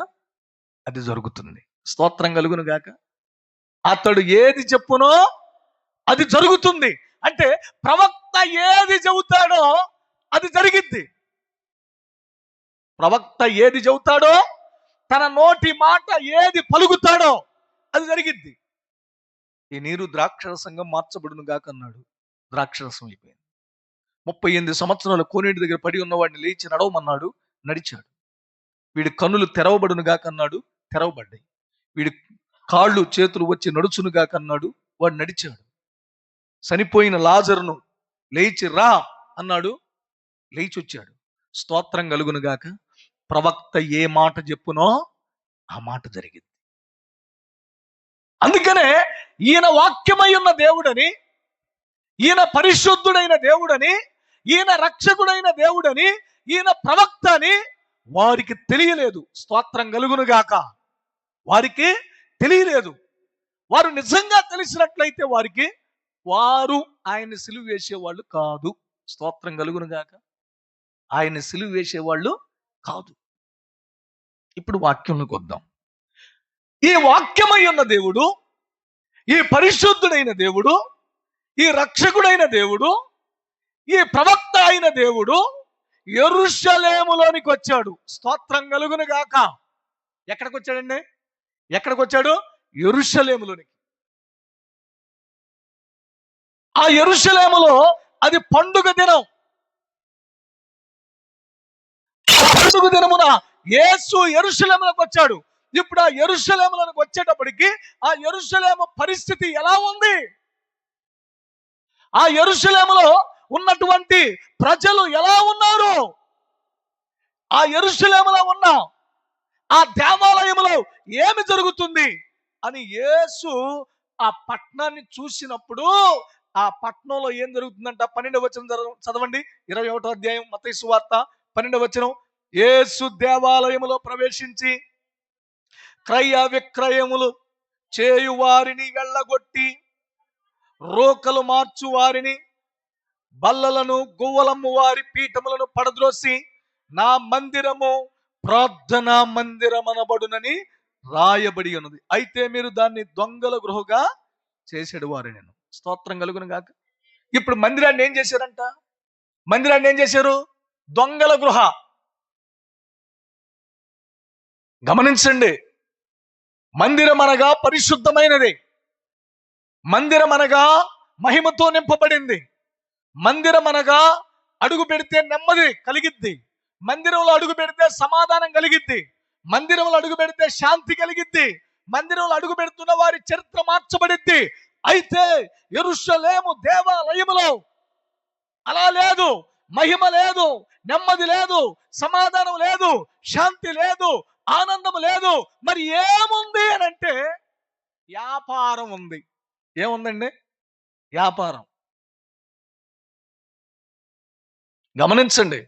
[SPEAKER 1] అది జరుగుతుంది. స్తోత్రం కలుగును గాక. అతడు ఏది చెప్పునో అది జరుగుతుంది. అంటే ప్రవక్త ఏది చెబుతాడో అది జరిగిద్ది. ప్రవక్త ఏది చెబుతాడో, తన నోటి మాట ఏది పలుకుతాడో అది జరిగిద్ది. ఈ నీరు ద్రాక్షరసంగా మార్చబడును గాక అన్నాడు. ద్రాక్షరసం అయిపోయింది. 38 సంవత్సరాలు కోనేటి దగ్గర పడి ఉన్నవాడిని లేచి నడవమన్నాడు, నడిచాడు. వీడి కన్నులు తెరవబడును గాక అన్నాడు, తెరవబడ్డాయి. వీడి కాళ్ళు చేతులు వచ్చి నడుచును గాక అన్నాడు, వాడు నడిచాడు. చనిపోయిన లాజరును లేచి రా అన్నాడు, లేచి వచ్చాడు. స్తోత్రం కలుగును గాక. ప్రవక్త ఏ మాట చెప్పునో ఆ మాట జరిగింది. అందుకనే ఈయన వాక్యమై ఉన్న దేవుడని, ఈయన పరిశుద్ధుడైన దేవుడని, ఈయన రక్షకుడైన దేవుడని, ఈయన ప్రవక్త అని వారికి తెలియలేదు. స్తోత్రం కలుగును గాక. వారికి తెలియలేదు. వారు నిజంగా తెలిసినట్లయితే వారు ఆయన్ని సిలువ వేసేవాళ్ళు కాదు. స్తోత్రం కలుగును గాక. ఆయన్ని సిలువ వేసేవాళ్ళు కాదు. ఇప్పుడు వాక్యంలోకి వద్దాం. ఈ వాక్యమై ఉన్న దేవుడు, ఈ పరిశుద్ధుడైన దేవుడు, ఈ రక్షకుడైన దేవుడు, ఈ ప్రవక్త అయిన దేవుడు యెరూషలేములోనికి వచ్చాడు. స్తోత్రం కలుగును గాక. ఎక్కడికి వచ్చాడండి? ఎక్కడికి వచ్చాడు? యెరూషలేములోనికి. ఆ యెరూషలేములో అది పండుగ దినం. పండుగ దినమున యేసు యెరూషలేములోకి వచ్చాడు. ఇప్పుడు ఆ యెరూషలేములోనికి వచ్చేటప్పటికి ఆ యెరూషలేము పరిస్థితి ఎలా ఉంది? ఆ యెరూషలేములో ఉన్నటువంటి ప్రజలు ఎలా ఉన్నారు? ఆ యెరూషలేములో ఉన్న ఆ దేవాలయంలో ఏమి జరుగుతుంది అని యేసు ఆ పట్టణాన్ని చూసినప్పుడు, ఆ పట్టణంలో ఏం జరుగుతుందంట? 12వ వచనం చదవండి. 21వ అధ్యాయం మత్తయి సువార్త 12వ వచనం. యేసు దేవాలయములో ప్రవేశించి క్రయ విక్రయములు చేయు వారిని వెళ్ళగొట్టి, రోకలు మార్చు వారిని, బల్లలను గువ్వలమ్ము వారి పీఠములను పడద్రోసి, నా మందిరము ప్రార్థనా మందిరమనబడునని రాయబడి ఉన్నది. అయితే మీరు దాన్ని దొంగల గృహగా చేసేడు వారు. నేను స్తోత్రం కలుగును గాక. ఇప్పుడు మందిరాన్ని ఏం చేశారంట? మందిరాన్ని ఏం చేశారు? దొంగల గృహ. గమనించండి. మందిరం అనగా పరిశుద్ధమైనది. మందిరం అనగా మహిమతో నింపబడింది. మందిరం అనగా అడుగు పెడితే నెమ్మది కలిగిద్ది. మందిరంలో అడుగు పెడితే సమాధానం కలిగిద్ది. మందిరంలో అడుగు పెడితే శాంతి కలిగిద్ది. మందిరంలో అడుగు పెడుతున్న వారి చరిత్ర మార్చబడిద్ది. అయితే యెరూషలేము దేవాలయములో అలా లేదు. మహిమ లేదు, నెమ్మది లేదు, సమాధానం లేదు, శాంతి లేదు, ఆనందం లేదు. మరి ఏముంది అని అంటే వ్యాపారం ఉంది. ఏముందండి? వ్యాపారం. గమనించండి.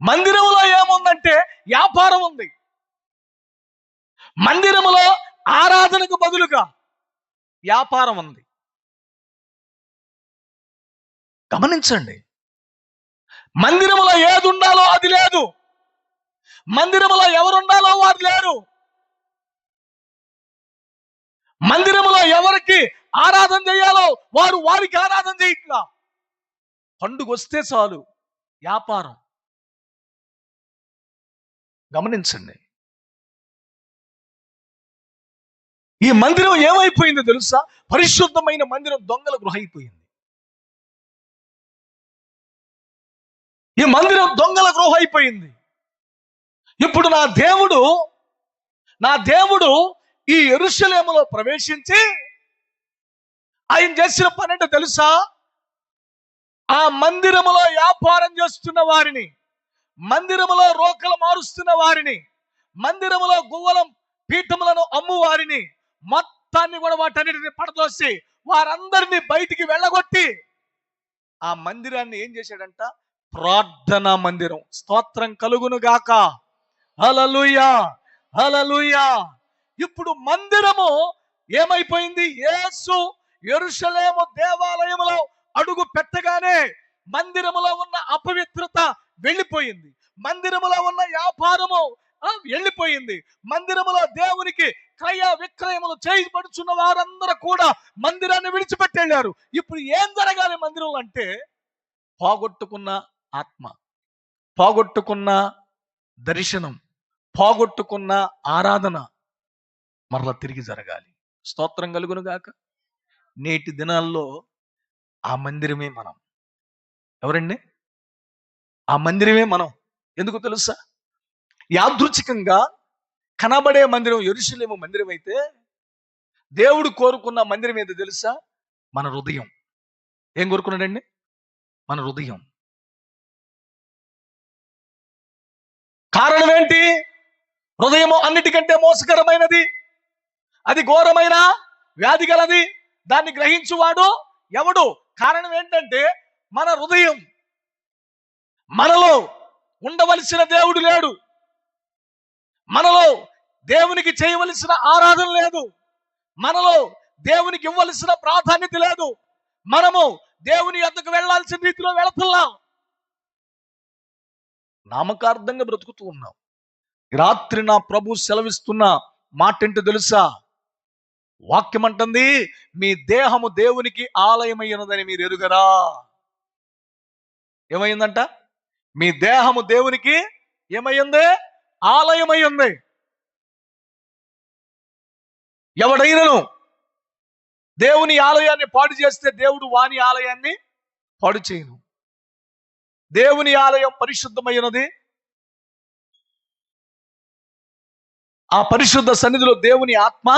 [SPEAKER 1] మందిరంలో ఏముందంటే వ్యాపారం ఉంది. మందిరంలో ఆరాధనకు బదులుగా వ్యాపారం ఉంది. గమనించండి. మందిరంలో ఏది ఉండాలో అది లేదు. మందిరంలో ఎవరు ఉండాలో వారు లేరు. మందిరంలో ఎవరికి ఆరాధన చేయాలో వారికి ఆరాధన చేయట్లా. పండుగ వస్తే చాలు వ్యాపారం. గమనించండి. ఈ మందిరం ఏమైపోయిందో తెలుసా? పరిశుద్ధమైన మందిరం దొంగల గృహ అయిపోయింది. ఈ మందిరం దొంగల గృహ అయిపోయింది. ఇప్పుడు నా దేవుడు ఈ యెరూషలేములో ప్రవేశించి ఆయన చేసిన పని ఏంటో తెలుసా? ఆ మందిరములో వ్యాపారం చేస్తున్న వారిని, మందిరములో రోకలు మారుస్తున్న వారిని, మందిరములో గువ్వలం పీఠములను అమ్ము వారిని మొత్తాన్ని కూడా వాటన్నిటిని పడదోసి వారందరినీ బయటికి వెళ్ళగొట్టి ఆ మందిరాన్ని ఏం చేశాడంట? ప్రార్థనా మందిరం. స్తోత్రం కలుగును గాక. హల్లెలూయా, హల్లెలూయా. ఇప్పుడు మందిరము ఏమైపోయింది? యేసు యెరూషలేము దేవాలయములో అడుగు పెట్టగానే మందిరములో ఉన్న అపవిత్రత వెళ్ళిపోయింది. మందిరములో ఉన్న వ్యాపారము వెళ్ళిపోయింది. మందిరములో దేవునికి క్రయ విక్రయములు చేయబడుచున్న వారందరూ కూడా మందిరాన్ని విడిచిపెట్టి వెళ్ళారు. ఇప్పుడు ఏం జరగాలి మందిరంలో అంటే, పోగొట్టుకున్న ఆత్మ, పోగొట్టుకున్న దర్శనం, పోగొట్టుకున్న ఆరాధన మరలా తిరిగి జరగాలి. స్తోత్రం కలుగును గాక. నేటి దినాల్లో ఆ మందిరమే మనం. ఎవరండి? ఆ మందిరమే మనం. ఎందుకు తెలుసా? యాదృచ్ఛికంగా కనబడే మందిరం యెరూషలేము మందిరం అయితే, దేవుడు కోరుకున్న మందిరం ఏదో తెలుసా? మన హృదయం. ఏం కోరుకున్నాడండి? మన హృదయం. కారణం ఏంటి? హృదయము అన్నిటికంటే మోసకరమైనది, అది ఘోరమైన వ్యాధి గలది, దాన్ని గ్రహించువాడు ఎవడు? కారణం ఏంటంటే మన హృదయం. మనలో ఉండవలసిన దేవుడు లేడు, మనలో దేవునికి చేయవలసిన ఆరాధన లేదు, మనలో దేవునికి ఇవ్వవలసిన ప్రాధాన్యత లేదు. మనము దేవుని యొద్దకు వెళ్ళాల్సిన రీతిలో వెళుతున్నాం, నామకార్థంగా బ్రతుకుతూ ఉన్నాం. రాత్రి నా ప్రభు సెలవిస్తున్న మాట ఏంటో తెలుసా? వాక్యం అంటుంది, మీ దేహము దేవునికి ఆలయమైనదని మీరు ఎరుగరా? ఏమైందంట? మీ దేహము దేవునికి ఏమైంది? ఆలయమై ఉంది. ఎవడైనను దేవుని ఆలయాన్ని పాడు చేస్తే దేవుడు వాని ఆలయాన్ని పాడు చేయను. దేవుని ఆలయం పరిశుద్ధమైనది. ఆ పరిశుద్ధ సన్నిధిలో దేవుని ఆత్మ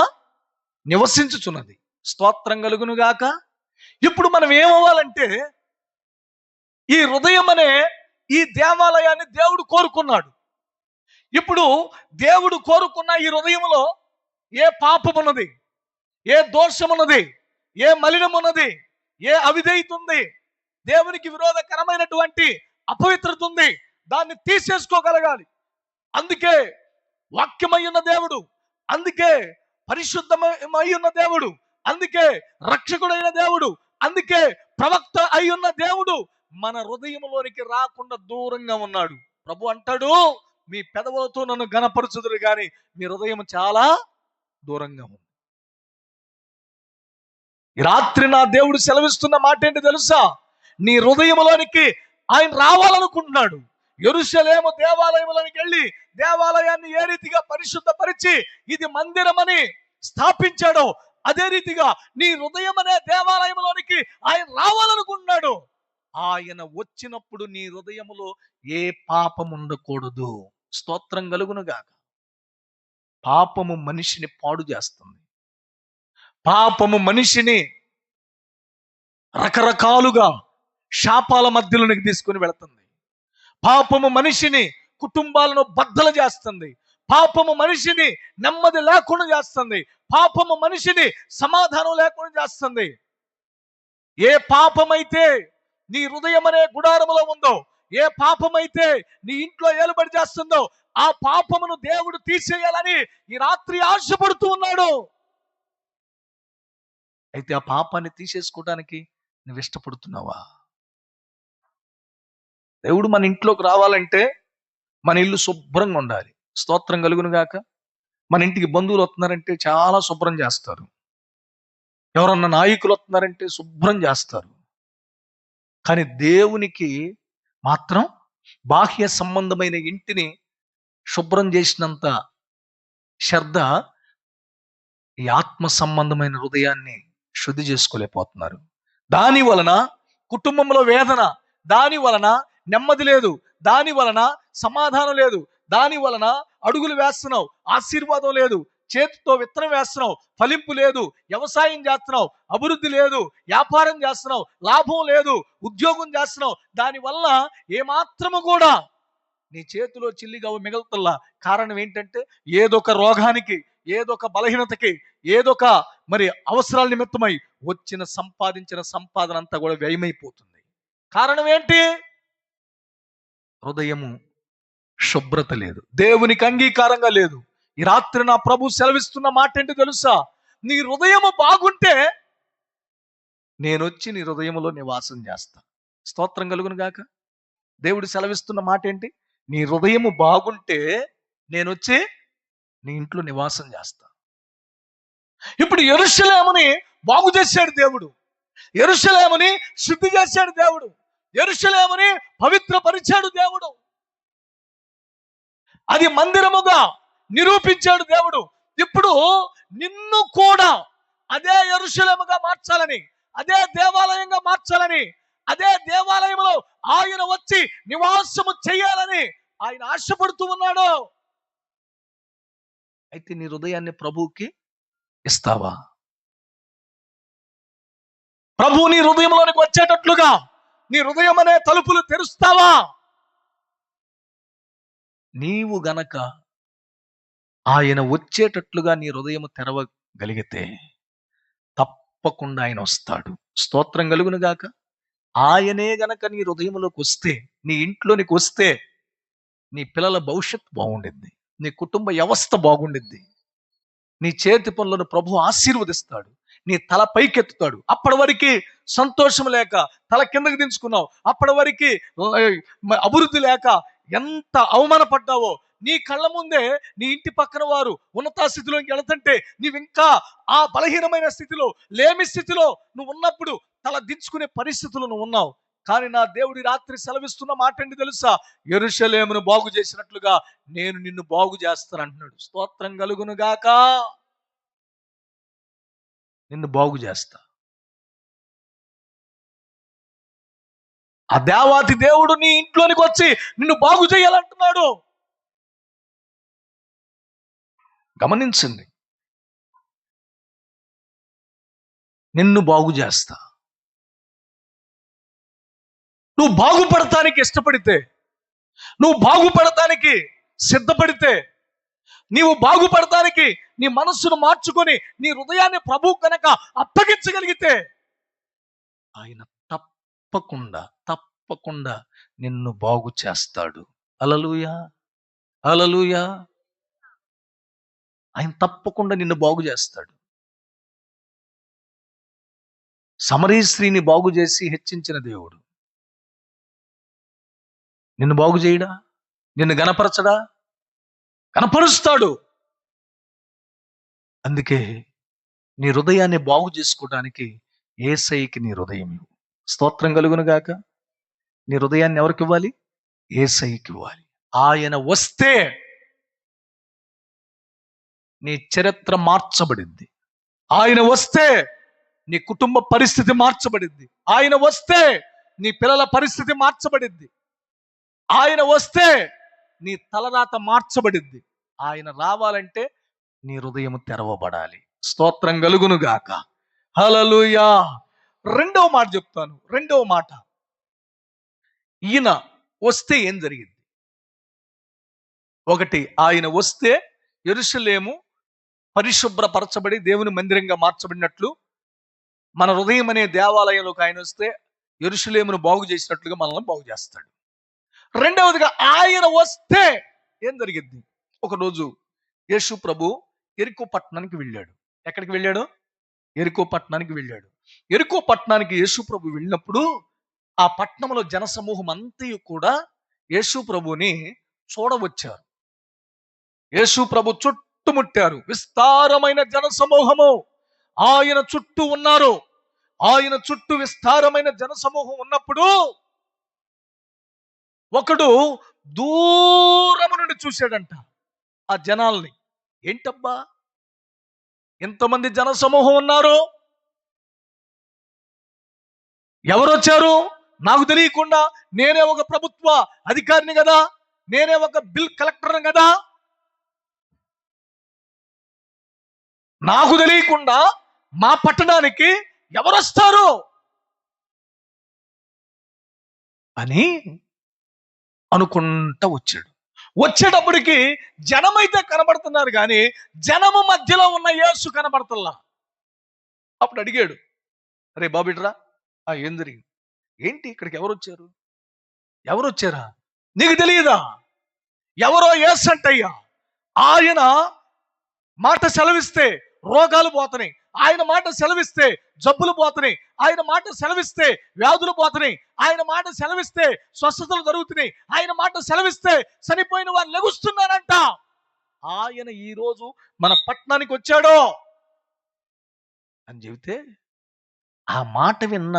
[SPEAKER 1] నివసించుచున్నది. స్తోత్రం కలుగును గాక. ఇప్పుడు మనం ఏమవ్వాలంటే, ఈ హృదయం అనే ఈ దేవాలయాన్ని దేవుడు కోరుకున్నాడు. ఇప్పుడు దేవుడు కోరుకున్న ఈ హృదయంలో ఏ పాపమున్నది, ఏ దోషమున్నది, ఏ మలినమున్నది, ఏ అవిధేయత ఉంది, దేవునికి విరోధకరమైనటువంటి అపవిత్రత ఉంది, దాన్ని తీసేసుకోగలగాలి. అందుకే వాక్యమై ఉన్న దేవుడు, అందుకే పరిశుద్ధమై ఉన్న దేవుడు, అందుకే రక్షకుడైన దేవుడు, అందుకే ప్రవక్త అయి ఉన్న దేవుడు మన హృదయంలోనికి రాకుండా దూరంగా ఉన్నాడు. ప్రభు అంటాడు, మీ పెదవులతో నన్ను గణపరచుదురు కానీ మీ హృదయం చాలా దూరంగా ఉంది. ఈ రాత్రి నా దేవుడు సెలవిస్తున్న మాట ఏంటి తెలుసా? నీ హృదయంలోనికి ఆయన రావాలనుకుంటున్నాడు. యెరూషలేము దేవాలయంలోనికి వెళ్ళి దేవాలయాన్ని ఏ రీతిగా పరిశుద్ధపరిచి ఇది మందిరమని స్థాపించాడో, అదే రీతిగా నీ హృదయం అనే దేవాలయంలోనికి ఆయన రావాలనుకుంటున్నాడు. ఆయన వచ్చినప్పుడు నీ హృదయములో ఏ పాపం ఉండకూడదు. స్తోత్రం కలుగునుగాక. పాపము మనిషిని పాడు చేస్తుంది. పాపము మనిషిని రకరకాలుగా శాపాల మధ్యలోనికి తీసుకుని వెళుతుంది. పాపము మనిషిని కుటుంబాలను బద్దలు చేస్తుంది. పాపము మనిషిని నెమ్మది లేకుండా చేస్తుంది. పాపము మనిషిని సమాధానం లేకుండా చేస్తుంది. ఏ పాపమైతే నీ హృదయం అనే గుడారములో ఉందో, ఏ పాపమైతే నీ ఇంట్లో ఏలుబడి చేస్తుందో, ఆ పాపమును దేవుడు తీసేయాలని ఈ రాత్రి ఆశపడుతూ ఉన్నాడు. అయితే ఆ పాపాన్ని తీసేసుకోవడానికి నువ్వు ఇష్టపడుతున్నావా? దేవుడు మన ఇంట్లోకి రావాలంటే మన ఇల్లు శుభ్రంగా ఉండాలి. స్తోత్రం కలుగును గాక. మన ఇంటికి బంధువులు వస్తున్నారంటే చాలా శుభ్రం చేస్తారు. ఎవరన్నా నాయకులు వస్తున్నారంటే శుభ్రం చేస్తారు. కానీ దేవునికి మాత్రం బాహ్య సంబంధమైన ఇంటిని శుభ్రం చేసినంత శ్రద్ధ ఈ ఆత్మ సంబంధమైన హృదయాన్ని శుద్ధి చేసుకోలేకపోతున్నారు. దాని వలన కుటుంబంలో వేదన, దాని వలన నెమ్మది లేదు, దాని వలన సమాధానం లేదు, దాని వలన అడుగులు వేస్తున్నావు, ఆశీర్వాదం లేదు, చేతితో విత్తనం వేస్తున్నావు, ఫలింపు లేదు, వ్యవసాయం చేస్తున్నావు, అభివృద్ధి లేదు, వ్యాపారం చేస్తున్నావు, లాభం లేదు, ఉద్యోగం చేస్తున్నావు, దానివల్ల ఏమాత్రము కూడా నీ చేతిలో చిల్లిగా మిగలుతుల్లా. కారణం ఏంటంటే ఏదొక రోగానికి, ఏదొక బలహీనతకి, ఏదొక మరి అవసరాల నిమిత్తమై సంపాదించిన సంపాదన అంతా కూడా వ్యయమైపోతుంది. కారణం ఏంటి? హృదయము శుభ్రత లేదు, దేవునికి అంగీకారంగా లేదు. ఈ రాత్రి నా ప్రభు సెలవిస్తున్న మాట ఏంటి తెలుసా? నీ హృదయము బాగుంటే నేనొచ్చి నీ హృదయంలో నివాసం చేస్తా. స్తోత్రం కలుగును గాక. దేవుడు సెలవిస్తున్న మాట ఏంటి? నీ హృదయము బాగుంటే నేనొచ్చి నీ ఇంట్లో నివాసం చేస్తా. ఇప్పుడు యెరూషలేముని బాగు చేశాడు దేవుడు. యెరూషలేముని శుద్ధి చేశాడు దేవుడు. యెరూషలేముని పవిత్రపరిచాడు దేవుడు. అది మందిరముగా నిరూపించాడు దేవుడు. ఇప్పుడు నిన్ను కూడా అదే యెరూషలేముగా మార్చాలని, అదే దేవాలయంగా మార్చాలని, అదే దేవాలయంలో ఆయన వచ్చి నివాసము చేయాలని ఆయన ఆశపడుతూ ఉన్నాడు. అయితే నీ హృదయాన్ని ప్రభువుకి ఇస్తావా? ప్రభు నీ హృదయంలోనికి వచ్చేటట్లుగా నీ హృదయం అనే తలుపులు తెరుస్తావా? నీవు గనక ఆయన వచ్చేటట్లుగా నీ హృదయం తెరవగలిగితే తప్పకుండా ఆయన వస్తాడు. స్తోత్రం కలుగును గాక. ఆయనే గనక నీ హృదయంలోకి వస్తే, నీ ఇంట్లోనికి వస్తే, నీ పిల్లల భవిష్యత్తు బాగుండిద్ది, నీ కుటుంబ వ్యవస్థ బాగుండిద్ది, నీ చేతి పనులను ప్రభు ఆశీర్వదిస్తాడు, నీ తల పైకెత్తుతాడు. అప్పటి వరకు సంతోషం లేక తల కిందకి దించుకున్నావు, అప్పటి వరకు అభివృద్ధి లేక ఎంత అవమానపడ్డావో, నీ కళ్ళ ముందే నీ ఇంటి పక్కన వారు ఉన్నత స్థితిలోకి వెళుతుంటే నీవు ఇంకా ఆ బలహీనమైన స్థితిలో, లేమి స్థితిలో నువ్వు ఉన్నప్పుడు తల దించుకునే పరిస్థితులు నువ్వు ఉన్నావు. కానీ నా దేవుడి రాత్రి సెలవిస్తున్న మాట ఏంటి తెలుసా? యెరూషలేమును బాగు చేసినట్లుగా నేను నిన్ను బాగు చేస్తాను అంటున్నాడు. స్తోత్రం కలుగును గాక. నిన్ను బాగు చేస్తా. ఆ దేవాతి దేవుడు నీ ఇంట్లోనికి వచ్చి నిన్ను బాగు చేయాలంటున్నాడు. గమనించండి, నిన్ను బాగు చేస్తా. నువ్వు బాగుపడటానికి ఇష్టపడితే, నువ్వు బాగుపడటానికి సిద్ధపడితే, నీవు బాగుపడటానికి నీ మనస్సును మార్చుకొని నీ హృదయాన్ని ప్రభు కనుక అప్పగించగలిగితే ఆయన తప్పకుండా నిన్ను బాగు చేస్తాడు. హల్లెలూయా, హల్లెలూయా. ఆయన తప్పకుండా నిన్ను బాగు చేస్తాడు. సమరీ స్త్రీని బాగు చేసి హెచ్చించిన దేవుడు నిన్ను బాగు చేయడా? నిన్ను గణపరచడా? గణపరుస్తాడు. అందుకే నీ హృదయాన్ని బాగు చేసుకోవడానికి యేసయ్యకి నీ హృదయం ఇవ్వు. స్తోత్రం కలుగును గాక. నీ హృదయాన్ని ఎవరికి ఇవ్వాలి? యేసయ్యకి ఇవ్వాలి. ఆయన వస్తే నీ చరిత్ర మార్చబడింది. ఆయన వస్తే నీ కుటుంబ పరిస్థితి మార్చబడింది. ఆయన వస్తే నీ పిల్లల పరిస్థితి మార్చబడింది. ఆయన వస్తే నీ తలరాత మార్చబడింది. ఆయన రావాలంటే నీ హృదయం తెరవబడాలి. స్తోత్రం కలుగును గాక. హల్లెలూయా. రెండవ మాట చెప్తాను. రెండవ మాట, ఈయన వస్తే ఏం జరిగింది? ఒకటి, ఆయన వస్తే యెరూషలేము పరిశుభ్రపరచబడి దేవుని మందిరంగా మార్చబడినట్లు, మన హృదయం అనే దేవాలయంలోకి ఆయన వస్తే యెరూషలేమును బాగు చేసినట్లుగా మనల్ని బాగు చేస్తాడు. రెండవదిగా, ఆయన వస్తే ఏం జరిగింది? ఒకరోజు యేసు ప్రభు యెరికో పట్టణానికి వెళ్ళాడు. ఎక్కడికి వెళ్ళాడు? యెరికో పట్టణానికి వెళ్ళాడు. యెరికో పట్టణానికి యేసు ప్రభు వెళ్ళినప్పుడు ఆ పట్టణంలో జనసమూహం అంతయు కూడా యేసు ప్రభుని చూడవచ్చారు. యేసు ప్రభు చుట్టుముట్టారు. విస్తారమైన జనసమూహము ఆయన చుట్టూ ఉన్నారు. ఆయన చుట్టూ విస్తారమైన జనసమూహం ఉన్నప్పుడు ఒకడు దూరము నుండి చూశాడంట ఆ జనాల్ని. ఏంటబ్బా, ఎంతమంది జనసమూహం ఉన్నారు, ఎవరు వచ్చారు? నాకు తెలియకుండా నేనే ఒక ప్రభుత్వ అధికారిని కదా, నేనే ఒక బిల్ కలెక్టర్ని కదా, నాకు తెలియకుండా మా పట్టణానికి ఎవరు వస్తారు అని అనుకుంటా వచ్చాడు. వచ్చేటప్పటికి జనమైతే కనబడుతున్నారు కానీ జనము మధ్యలో ఉన్న యేసు కనబడుతున్నా. అప్పుడు అడిగాడు, అరే బాబిట్రా, ఏం జరిగింది? ఏంటి ఇక్కడికి ఎవరు వచ్చారు? ఎవరు వచ్చారా? నీకు తెలియదా? ఎవరో యేసు అంటయ్యా. ఆయన మాట సెలవిస్తే రోగాలు పోతున్నాయి. ఆయన మాట సెలవిస్తే జబ్బులు పోతున్నాయి, ఆయన మాట సెలవిస్తే వ్యాధులు పోతున్నాయి, ఆయన మాట సెలవిస్తే స్వస్థతలు జరుగుతున్నాయి, ఆయన మాట సెలవిస్తే చనిపోయిన వారు లెగుస్తున్నారంట. ఆయన ఈ రోజు మన పట్టణానికి వచ్చాడో అని చెబితే ఆ మాట విన్న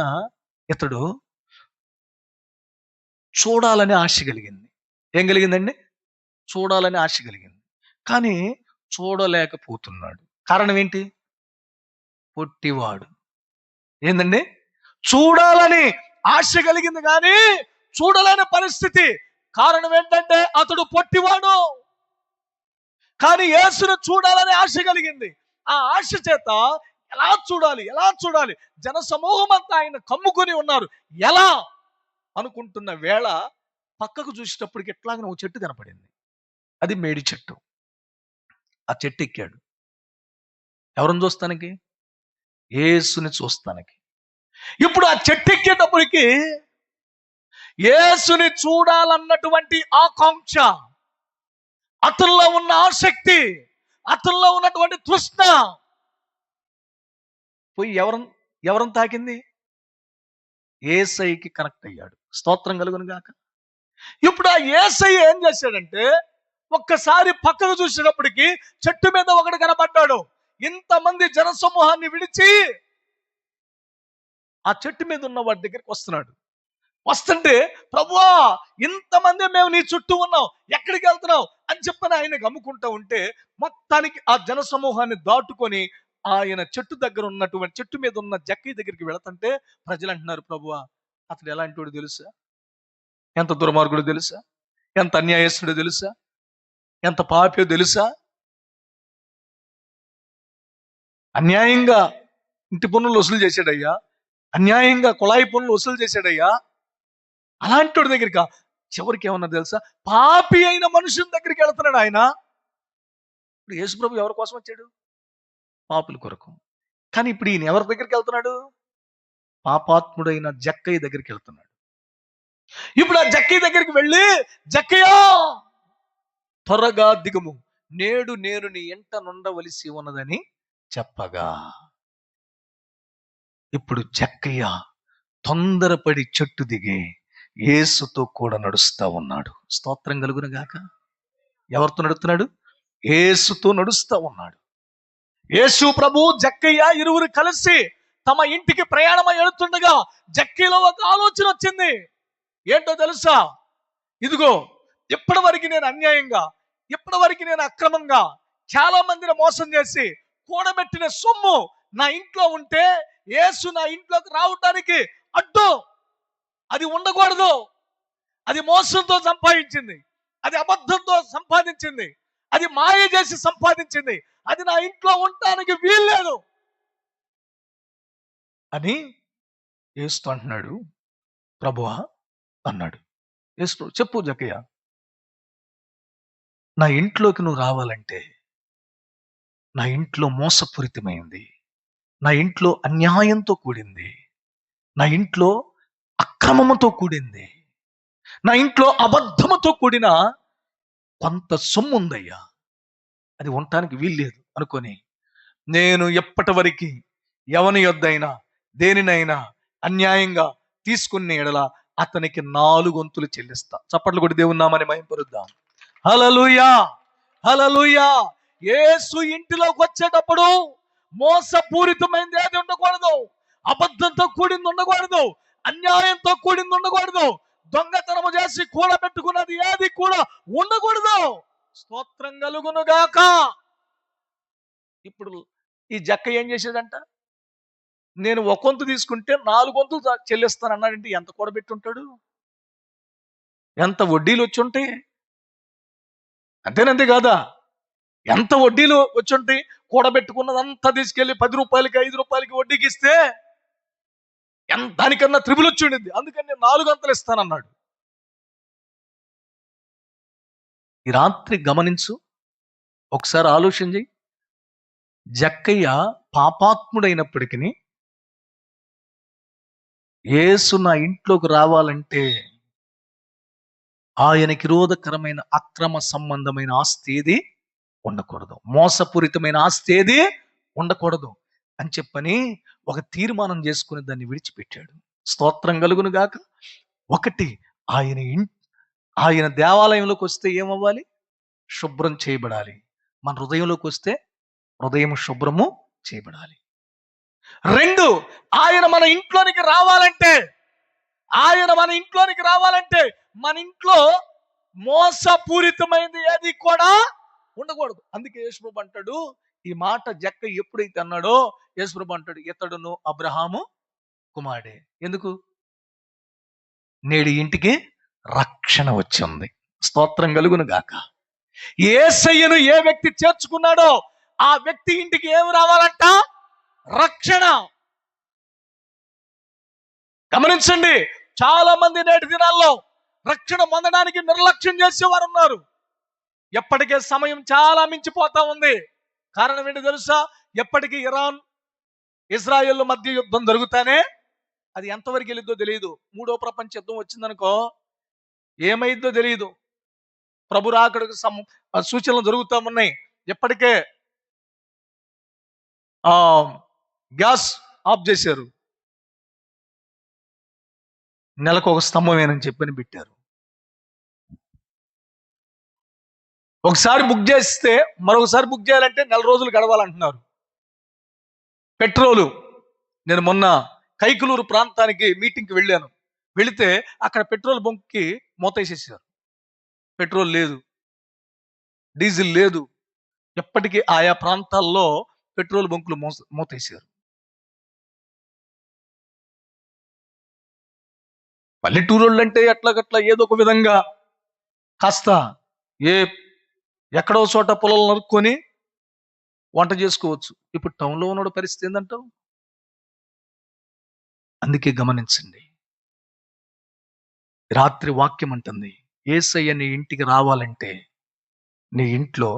[SPEAKER 1] ఇతడు చూడాలని ఆశ కలిగింది. ఏం కలిగిందండి? చూడాలని ఆశ కలిగింది. కానీ చూడలేకపోతున్నాడు. కారణం ఏంటి? పొట్టివాడు. ఏందండి? చూడాలని ఆశ కలిగింది కానీ చూడలేని పరిస్థితి. కారణం ఏంటంటే అతడు పొట్టివాడు. కానీ యేసును చూడాలని ఆశ కలిగింది. ఆ ఆశ చేత ఎలా చూడాలి, జన సమూహం అంతా ఆయన కమ్ముకొని ఉన్నారు, ఎలా అనుకుంటున్న వేళ పక్కకు చూసేటప్పటికి ఎట్లాగనే ఓ చెట్టు కనపడింది. అది మేడి చెట్టు. ఆ చెట్టు ఎక్కాడు. ఎవరిని చూస్తానికి? యేసుని చూస్తానికి. ఇప్పుడు ఆ చెట్టు ఎక్కేటప్పటికి యేసుని చూడాలన్నటువంటి ఆకాంక్ష, అతనిలో ఉన్న ఆసక్తి, అతనిలో ఉన్నటువంటి తృష్ణ పోయి ఎవరిని తాకింది? యేసయ్యకి కనెక్ట్ అయ్యాడు. స్తోత్రం కలుగును గాక. ఇప్పుడు ఆ యేసయ్య ఏం చేశాడంటే ఒక్కసారి పక్కకు చూసేటప్పటికి చెట్టు మీద ఒకడు కనబడ్డాడు. ఇంతమంది జనసమూహాన్ని విడిచి ఆ చెట్టు మీద ఉన్న వాడి దగ్గరికి వస్తున్నాడు. వస్తుంటే, ప్రభువా ఇంతమంది మేము నీ చుట్టూ ఉన్నాం, ఎక్కడికి వెళ్తున్నావు అని చెప్పని ఆయన గమ్ముకుంటా ఉంటే మొత్తానికి ఆ జనసమూహాన్ని దాటుకొని ఆయన చెట్టు దగ్గర ఉన్నటువంటి చెట్టు మీద ఉన్న జక్కయ్య దగ్గరికి వెళుతుంటే ప్రజలు అంటున్నారు, ప్రభువా అతడు ఎలాంటి వాడు తెలుసా, ఎంత దుర్మార్గుడు తెలుసా, ఎంత అన్యాయస్తుడో తెలుసా, ఎంత పాపో తెలుసా, అన్యాయంగా ఇంటి పన్నులు వసూలు చేశాడయ్యా, అన్యాయంగా కుళాయి పన్నులు వసూలు చేశాడయ్యా, అలాంటి వాడి దగ్గరికి చివరికి ఏమన్నా తెలుసా, పాపి అయిన మనుషుని దగ్గరికి వెళ్తున్నాడు ఆయన. ఇప్పుడు యేసుప్రభు ఎవరి కోసం వచ్చాడు? పాపుల కొరకు. కానీ ఇప్పుడు ఈయన ఎవరి దగ్గరికి వెళ్తున్నాడు? పాపాత్ముడైన జక్కయ్య దగ్గరికి వెళ్తున్నాడు. ఇప్పుడు ఆ జక్కయ్య దగ్గరికి వెళ్ళి, జక్కయ్య త్వరగా దిగుము, నేడు నేను నీ ఎంట నుండవలసి ఉన్నదని చెప్పగా ఇప్పుడు జక్కయ్య తొందరపడి చెట్టు దిగి యేసుతో కూడా నడుస్తా ఉన్నాడు. స్తోత్రం కలుగును గాక. ఎవరితో నడుస్తున్నాడు? యేసుతో నడుస్తా ఉన్నాడు. యేసు ప్రభు జక్కయ్య ఇరువురు కలిసి తమ ఇంటికి ప్రయాణమై వెళుతుండగా జక్కయ్యలో ఒక ఆలోచన వచ్చింది. ఏంటో తెలుసా? ఇదిగో ఇప్పటి వరకు నేను అన్యాయంగా, ఇప్పటి వరకు నేను అక్రమంగా చాలా మందిని మోసం చేసి కూడబెట్టిన సొమ్ము నా ఇంట్లో ఉంటే యేసు నా ఇంట్లోకి రావటానికి అడ్డు. అది ఉండకూడదు. అది మోసంతో సంపాదించింది, అది అబద్ధంతో సంపాదించింది, అది మాయ చేసి సంపాదించింది, అది నా ఇంట్లో ఉండటానికి వీల్లేదు అని యేసు అంటున్నాడు. ప్రభువా అన్నాడు. యేసు చెప్పు జక్కయ్య, నా ఇంట్లోకి నువ్వు రావాలంటే నా ఇంట్లో మోసపూరితమైంది, నా ఇంట్లో అన్యాయంతో కూడింది, నా ఇంట్లో అక్రమముతో కూడింది, నా ఇంట్లో అబద్ధముతో కూడిన కొంత సొమ్ము ఉందయ్యా, అది ఉండటానికి వీల్లేదు అనుకొని నేను ఎప్పటి వరకు ఎవని యొద్దైనా దేనినైనా అన్యాయంగా తీసుకునే ఎడల అతనికి 4 వంతులు చెల్లిస్తా. చప్పట్లు కొట్టి దేవుని నామమున మహిమపరుద్దాం. హల్లెలూయా, హల్లెలూయా. యేసు ఇంటిలోకి వచ్చేటప్పుడు మోసపూరితమైనది ఏది ఉండకూడదు, అబద్ధంతో కూడింది ఉండకూడదు, అన్యాయంతో కూడింది ఉండకూడదు, దొంగతనము చేసి కూడబెట్టుకున్నది ఏది కూడా ఉండకూడదు. స్తోత్రం కలుగును గాక. ఇప్పుడు ఈ జక్క ఏం చేసేదంట? నేను ఒక వంతు తీసుకుంటే 4 వంతులు చెల్లిస్తాను అన్నాడంటే ఎంత కూడబెట్టి ఉంటాడు, ఎంత వడ్డీలు వచ్చి ఉంటాయి, అంతేనంతే కాదా? ఎంత వడ్డీలు వచ్చి ఉంటాయి. కూడబెట్టుకున్నదంతా తీసుకెళ్లి 10 రూపాయలకి 5 రూపాయలకి వడ్డీకి ఇస్తే దానికన్నా త్రిబుల్ వచ్చి ఉండింది. అందుకని నేను 4 వంతులు ఇస్తానన్నాడు. ఈ రాత్రి గమనించు, ఒకసారి ఆలోచన చెయ్యి. జక్కయ్య పాపాత్ముడైనప్పటికీ యేసు నా ఇంట్లోకి రావాలంటే ఆయనకి విరోధకరమైన అక్రమ సంబంధమైన ఆస్తి ఏది ఉండకూడదు, మోసపూరితమైన ఆస్తి ఏది ఉండకూడదు. అని చెప్పని ఒక తీర్మానం చేసుకుని దాన్ని విడిచిపెట్టాడు. స్తోత్రం కలుగును గాక. ఒకటి, ఆయన దేవాలయంలోకి వస్తే ఏమవ్వాలి? శుభ్రం చేయబడాలి. మన హృదయంలోకి వస్తే హృదయం శుభ్రము చేయబడాలి. రెండు, ఆయన మన ఇంట్లోనికి రావాలంటే మన ఇంట్లో మోసపూరితమైనది ఏది కూడా ఉండకూడదు. అందుకే యేసుప్రభు అంటాడు, ఈ మాట జక్క ఎప్పుడైతే అన్నాడో యేసుప్రభు అంటాడు, ఇతడును అబ్రహాము కుమారుడే. ఎందుకు? నేడు ఇంటికి రక్షణ వచ్చింది. స్తోత్రం కలుగును గాక. యేసయ్యను ఏ వ్యక్తి చేర్చుకున్నాడో ఆ వ్యక్తి ఇంటికి ఏమి రావాలంట? రక్షణ. గమనించండి, చాలా మంది నేటి దినాల్లో రక్షణ పొందడానికి నిర్లక్ష్యం చేసేవారు ఉన్నారు. ఎప్పటికే సమయం చాలా మించిపోతా ఉంది. కారణం ఏంటి తెలుసా? ఎప్పటికీ ఇరాన్ ఇజ్రాయెల్ మధ్య యుద్ధం జరుగుతానే అది ఎంతవరకు వెళ్ళిద్దో తెలియదు. 3వ ప్రపంచ యుద్ధం వచ్చిందనుకో ఏమైద్దో తెలియదు. ప్రభు రాకడకు సూచనలు జరుగుతూ ఉన్నాయి. ఎప్పటికే గ్యాస్ ఆఫ్ చేశారు. నెలకు ఒక స్తంభమేనని చెప్పని పెట్టారు. ఒకసారి బుక్ చేస్తే మరొకసారి బుక్ చేయాలంటే 4 రోజులు గడవాలంటున్నారు. పెట్రోలు, నేను మొన్న కైకులూరు ప్రాంతానికి మీటింగ్కి వెళ్ళాను. వెళితే అక్కడ పెట్రోల్ బంక్కి మూతేసేసారు. పెట్రోల్ లేదు, డీజిల్ లేదు. ఎప్పటికీ ఆయా ప్రాంతాల్లో పెట్రోల్ బంకులు మూతేసారు. పల్లెటూరోళ్ళు అంటే ఎట్లాగట్లా ఏదో ఒక విధంగా కాస్త ఎక్కడో చోట పొలాలు నరుక్కొని వంట చేసుకోవచ్చు. ఇప్పుడు టౌన్లో ఉన్న పరిస్థితి ఏందంటావు? అందుకే గమనించండి, రాత్రి వాక్యం అంటుంది, యేసయ్య నీ ఇంటికి రావాలంటే నీ ఇంట్లో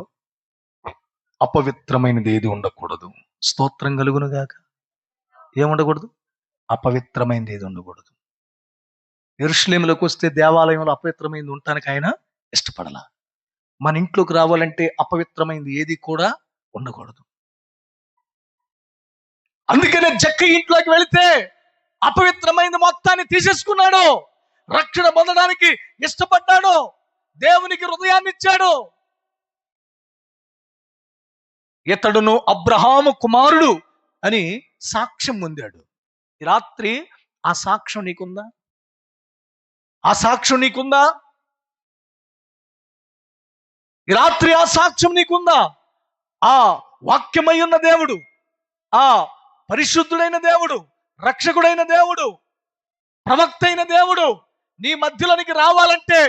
[SPEAKER 1] అపవిత్రమైనది ఏది ఉండకూడదు. స్తోత్రం కలుగును గాక. ఏముండకూడదు? అపవిత్రమైనది ఏది ఉండకూడదు. యెరూషలేములోకి వస్తే దేవాలయంలో అపవిత్రమైనది ఉండటానికి ఆయన ఇష్టపడాల. మన ఇంట్లోకి రావాలంటే అపవిత్రమైనది ఏది కూడా ఉండకూడదు. అందుకనే జక్క ఇంట్లోకి వెళితే అపవిత్రమైన మొత్తాన్ని తీసేసుకున్నాడు. రక్షణ పొందడానికి ఇష్టపడ్డాడు. దేవునికి హృదయాన్ని ఇచ్చాడు. ఇతడును అబ్రహాము కుమారుడు అని సాక్ష్యం పొందాడు. ఈ రాత్రి ఆ సాక్ష్యం నీకుందా? ఆ సాక్ష్యం నీకుందా? ఈ రాత్రి ఆ సాక్ష్యం నీకుందా? ఆ వాక్యమై ఉన్న దేవుడు, ఆ పరిశుద్ధుడైన దేవుడు, రక్షకుడైన దేవుడు, ప్రవక్త అయిన దేవుడు నీ మధ్యలోనికి రావాలంటే,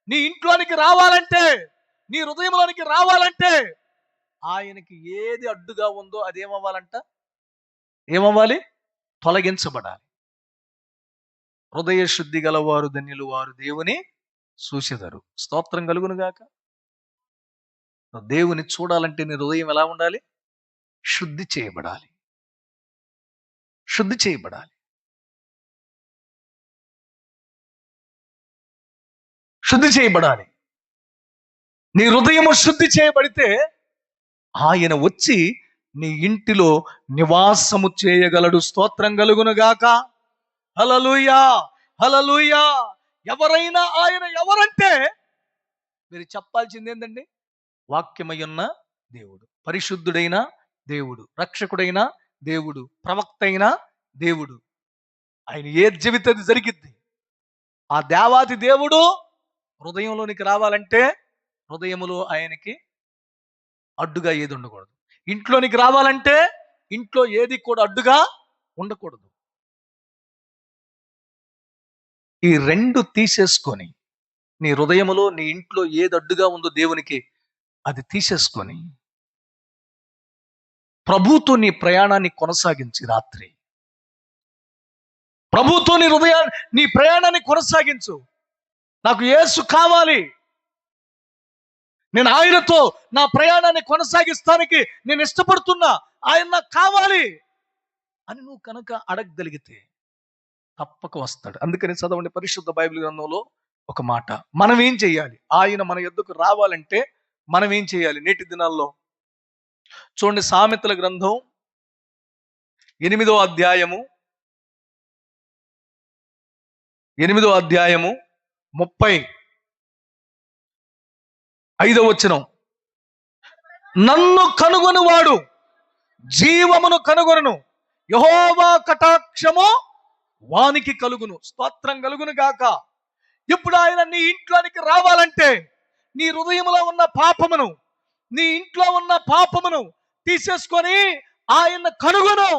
[SPEAKER 1] నీ ఇంట్లోనికి రావాలంటే, నీ హృదయంలోనికి రావాలంటే ఆయనకి ఏది అడ్డుగా ఉందో అదేమవ్వాలంట? ఏమవ్వాలి? తొలగించబడాలి. హృదయ శుద్ధి గలవారు ధన్యులు, వారు దేవుని చూసెదరు. స్తోత్రం కలుగును గాక. దేవుని చూడాలంటే నీ హృదయం ఎలా ఉండాలి? శుద్ధి చేయబడాలి. శుద్ధి చేయబడాలి. శుద్ధి చేయబడాలి. నీ హృదయము శుద్ధి చేయబడితే ఆయన వచ్చి నీ ఇంటిలో నివాసము చేయగలడు. స్తోత్రం కలుగును గాక. హల్లెలూయా, హల్లెలూయా. ఎవరైనా ఆయన ఎవరంటే మీరు చెప్పాల్సింది ఏందండి? వాక్యమయ్యున్న దేవుడు, పరిశుద్ధుడైన దేవుడు, రక్షకుడైన దేవుడు, ప్రవక్త అయిన దేవుడు. ఆయన ఏది చెబితే అది జరిగిద్ది. ఆ దేవాది దేవుడు హృదయంలోనికి రావాలంటే హృదయములో ఆయనకి అడ్డుగా ఏది ఉండకూడదు. ఇంట్లోనికి రావాలంటే ఇంట్లో ఏది కూడా అడ్డుగా ఉండకూడదు. ఈ 2 తీసేసుకొని నీ హృదయములో నీ ఇంట్లో ఏది అడ్డుగా ఉందో దేవునికి అది తీసేసుకొని ప్రభుతో నీ ప్రయాణాన్ని కొనసాగించి రాత్రి ప్రభుతో నీ ప్రయాణాన్ని కొనసాగించు. నాకు యేసు కావాలి, నేను ఆయనతో నా ప్రయాణాన్ని కొనసాగిస్తానికి నేను ఇష్టపడుతున్నా, ఆయన నాకు కావాలి అని నువ్వు కనుక అడగగలిగితే తప్పక వస్తాడు. అందుకని చదవండి పరిశుద్ధ బైబిల్ గ్రంథంలో ఒక మాట. మనం ఏం చేయాలి? ఆయన మన యొద్దకు రావాలంటే మనం ఏం చేయాలి? నేటి దినాల్లో చూడండి, సామెతల గ్రంథం ఎనిమిదో అధ్యాయము 35వ వచనం. నన్ను కనుగొనువాడు జీవమును కనుగొనును, యెహోవా కటాక్షము వానికి కలుగును. స్తోత్రం కలుగును గాక. ఇప్పుడు ఆయన నీ ఇంట్లోనికి రావాలంటే నీ హృదయంలో ఉన్న పాపమును, నీ ఇంట్లో ఉన్న పాపమును తీసేసుకొని ఆయన కనుగొను.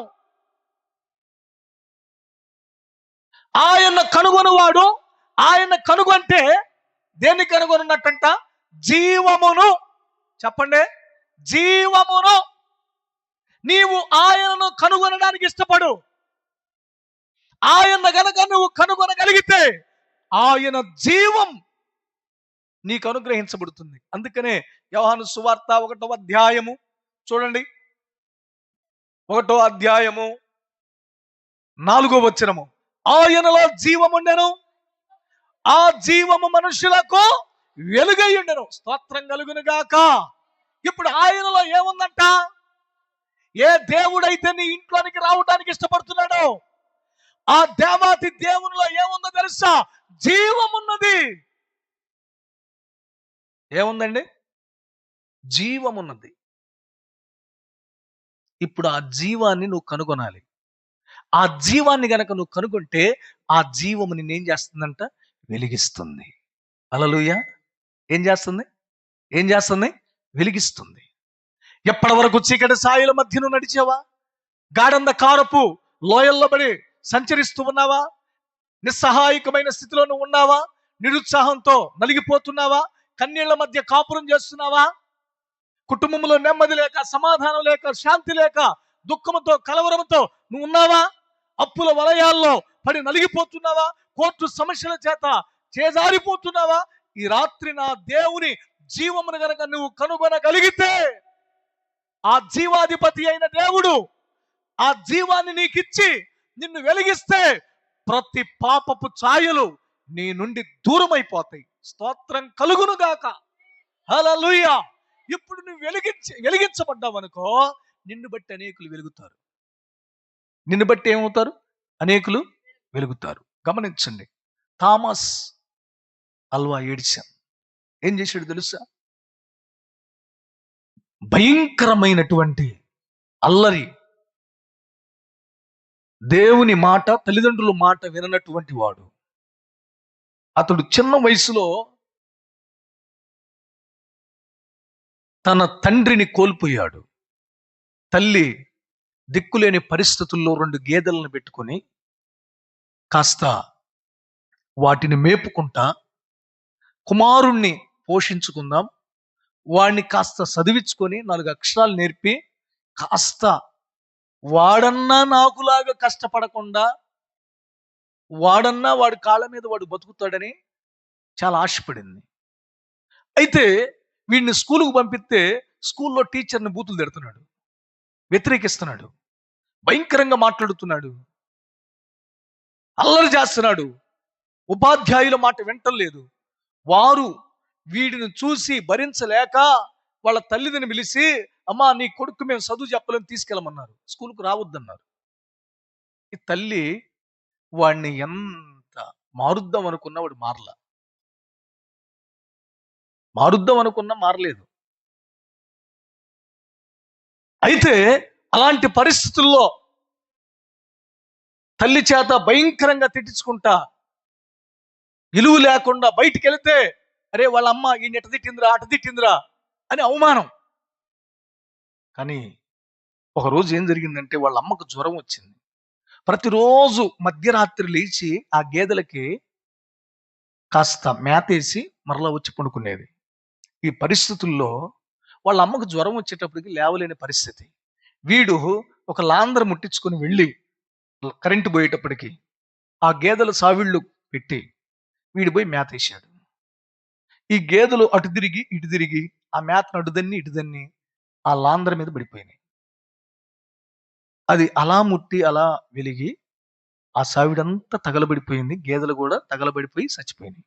[SPEAKER 1] ఆయన కనుగొనువాడు, ఆయన కనుగొంటే దేన్ని కనుగొనున్నట్టంట? జీవమును. చెప్పండి, జీవమును. నీవు ఆయనను కనుగొనడానికి ఇష్టపడు. ఆయన గనక నువ్వు కనుగొనగలిగితే ఆయన జీవం నీకు అనుగ్రహించబడుతుంది. అందుకనే యోహాను సువార్త 1వ అధ్యాయము చూడండి, 1వ అధ్యాయము 4వ వచనము. ఆయనలో జీవముండెను, ఆ జీవము మనుషులకు వెలుగై ఉండెను. స్తోత్రం కలుగును గాక. ఇప్పుడు ఆయనలో ఏముందంట? ఏ దేవుడైతే నీ ఇంట్లోనికి రావడానికి ఇష్టపడుతున్నాడో ఆ దేవాతి దేవునిలో ఏముందో తెలుసా? జీవమున్నది. ఏముందండి? జీవమున్నది. ఇప్పుడు ఆ జీవాన్ని నువ్వు కనుగొనాలి. ఆ జీవాన్ని గనక నువ్వు కనుగొంటే ఆ జీవము నిన్నేం చేస్తుందంట? వెలిగిస్తుంది. హల్లెలూయా. ఏం చేస్తుంది? ఏం చేస్తుంది? వెలిగిస్తుంది. ఎప్పటి వరకు చీకటి సాయుల మధ్యను నడిచావా? గాఢంధకారపు లోయల్లో పడి సంచరిస్తూ ఉన్నావా? నిస్సహాయకమైన స్థితిలో నువ్వు ఉన్నావా? నిరుత్సాహంతో నలిగిపోతున్నావా? కన్నీళ్ల మధ్య కాపురం చేస్తున్నావా? కుటుంబంలో నెమ్మది లేక, సమాధానం లేక, శాంతి లేక, దుఃఖంతో, కలవరంతో నువ్వు ఉన్నావా? అప్పుల వలయాల్లో పడి నలిగిపోతున్నావా? కోర్టు సమస్యల చేత చేజారిపోతున్నావా? ఈ రాత్రి నా దేవుని జీవమును గనక నువ్వు కనుగొనగలిగితే ఆ జీవాధిపతి అయిన దేవుడు ఆ జీవాన్ని నీకిచ్చి నిన్ను వెలిగిస్తే ప్రతి పాపపు ఛాయలు నీ నుండి దూరమైపోతాయి. స్తోత్రం కలుగును గాక. హల్లెలూయా. ఇప్పుడు నువ్వు వెలిగించబడ్డావనుకో, నిన్ను బట్టి అనేకులు వెలుగుతారు. నిన్ను బట్టి ఏమవుతారు? అనేకులు వెలుగుతారు. గమనించండి, థామస్ అల్వా ఎడిసన్ ఏం చేశాడు తెలుసా? భయంకరమైనటువంటి అల్లరి, దేవుని మాట, తల్లిదండ్రుల మాట విననటువంటి వాడు. అతడు చిన్న వయసులో తన తండ్రిని కోల్పోయాడు. తల్లి దిక్కులేని పరిస్థితుల్లో 2 గేదెలను పెట్టుకొని కాస్త వాటిని మేపుకుంటా, కుమారుణ్ణి పోషించుకుందాం, వాడిని కాస్త చదివించుకొని 4 అక్షరాలు నేర్పి కాస్త వాడన్నా నాకులాగా కష్టపడకుండా, వాడన్నా వాడి కాళ్ళ మీద వాడు బతుకుతాడని చాలా ఆశపడింది. అయితే వీడిని స్కూలుకు పంపిస్తే స్కూల్లో టీచర్ని బూతులు తిడుతున్నాడు, వ్యతిరేకిస్తున్నాడు, భయంకరంగా మాట్లాడుతున్నాడు, అల్లరి చేస్తున్నాడు. ఉపాధ్యాయుల మాట వింటలేదు. వారు వీడిని చూసి భరించలేక వాళ్ళ తల్లిదని పిలిచి, అమ్మా నీ కొడుకు మేము చదువు చెప్పలేని తీసుకెళ్ళమన్నారు, స్కూల్కు రావద్దన్నారు. ఈ తల్లి వాడిని ఎంత మారుద్దాం అనుకున్నా వాడు మారుద్దాం అనుకున్నా మారలేదు. అయితే అలాంటి పరిస్థితుల్లో తల్లి చేత భయంకరంగా తిట్టించుకుంటా, విలువ లేకుండా బయటికి వెళితే అరే వాళ్ళ అమ్మ ఈ నెట తిట్టిందిరా, అట తిట్టిందిరా అని అవమానం. కానీ ఒకరోజు ఏం జరిగిందంటే వాళ్ళ అమ్మకు జ్వరం వచ్చింది. ప్రతిరోజు మధ్యరాత్రి లేచి ఆ గేదెలకి కాస్త మేతేసి మరలా వచ్చి పండుకునేది. ఈ పరిస్థితుల్లో వాళ్ళ అమ్మకు జ్వరం వచ్చేటప్పటికి లేవలేని పరిస్థితి. వీడు ఒక లాందర ముట్టించుకొని వెళ్ళి కరెంటు పోయేటప్పటికి ఆ గేదెల సావిళ్ళు పెట్టి వీడు పోయి మేతేశాడు. ఈ గేదెలు అటు తిరిగి ఇటు తిరిగి ఆ మేతను అటుదన్ని ఇటుదన్ని ఆ లాందర మీద పడిపోయినాయి. అది అలా ముట్టి అలా వెలిగి ఆ సావిడంతా తగలబడిపోయింది. గేదెలు కూడా తగలబడిపోయి చచ్చిపోయినాయి.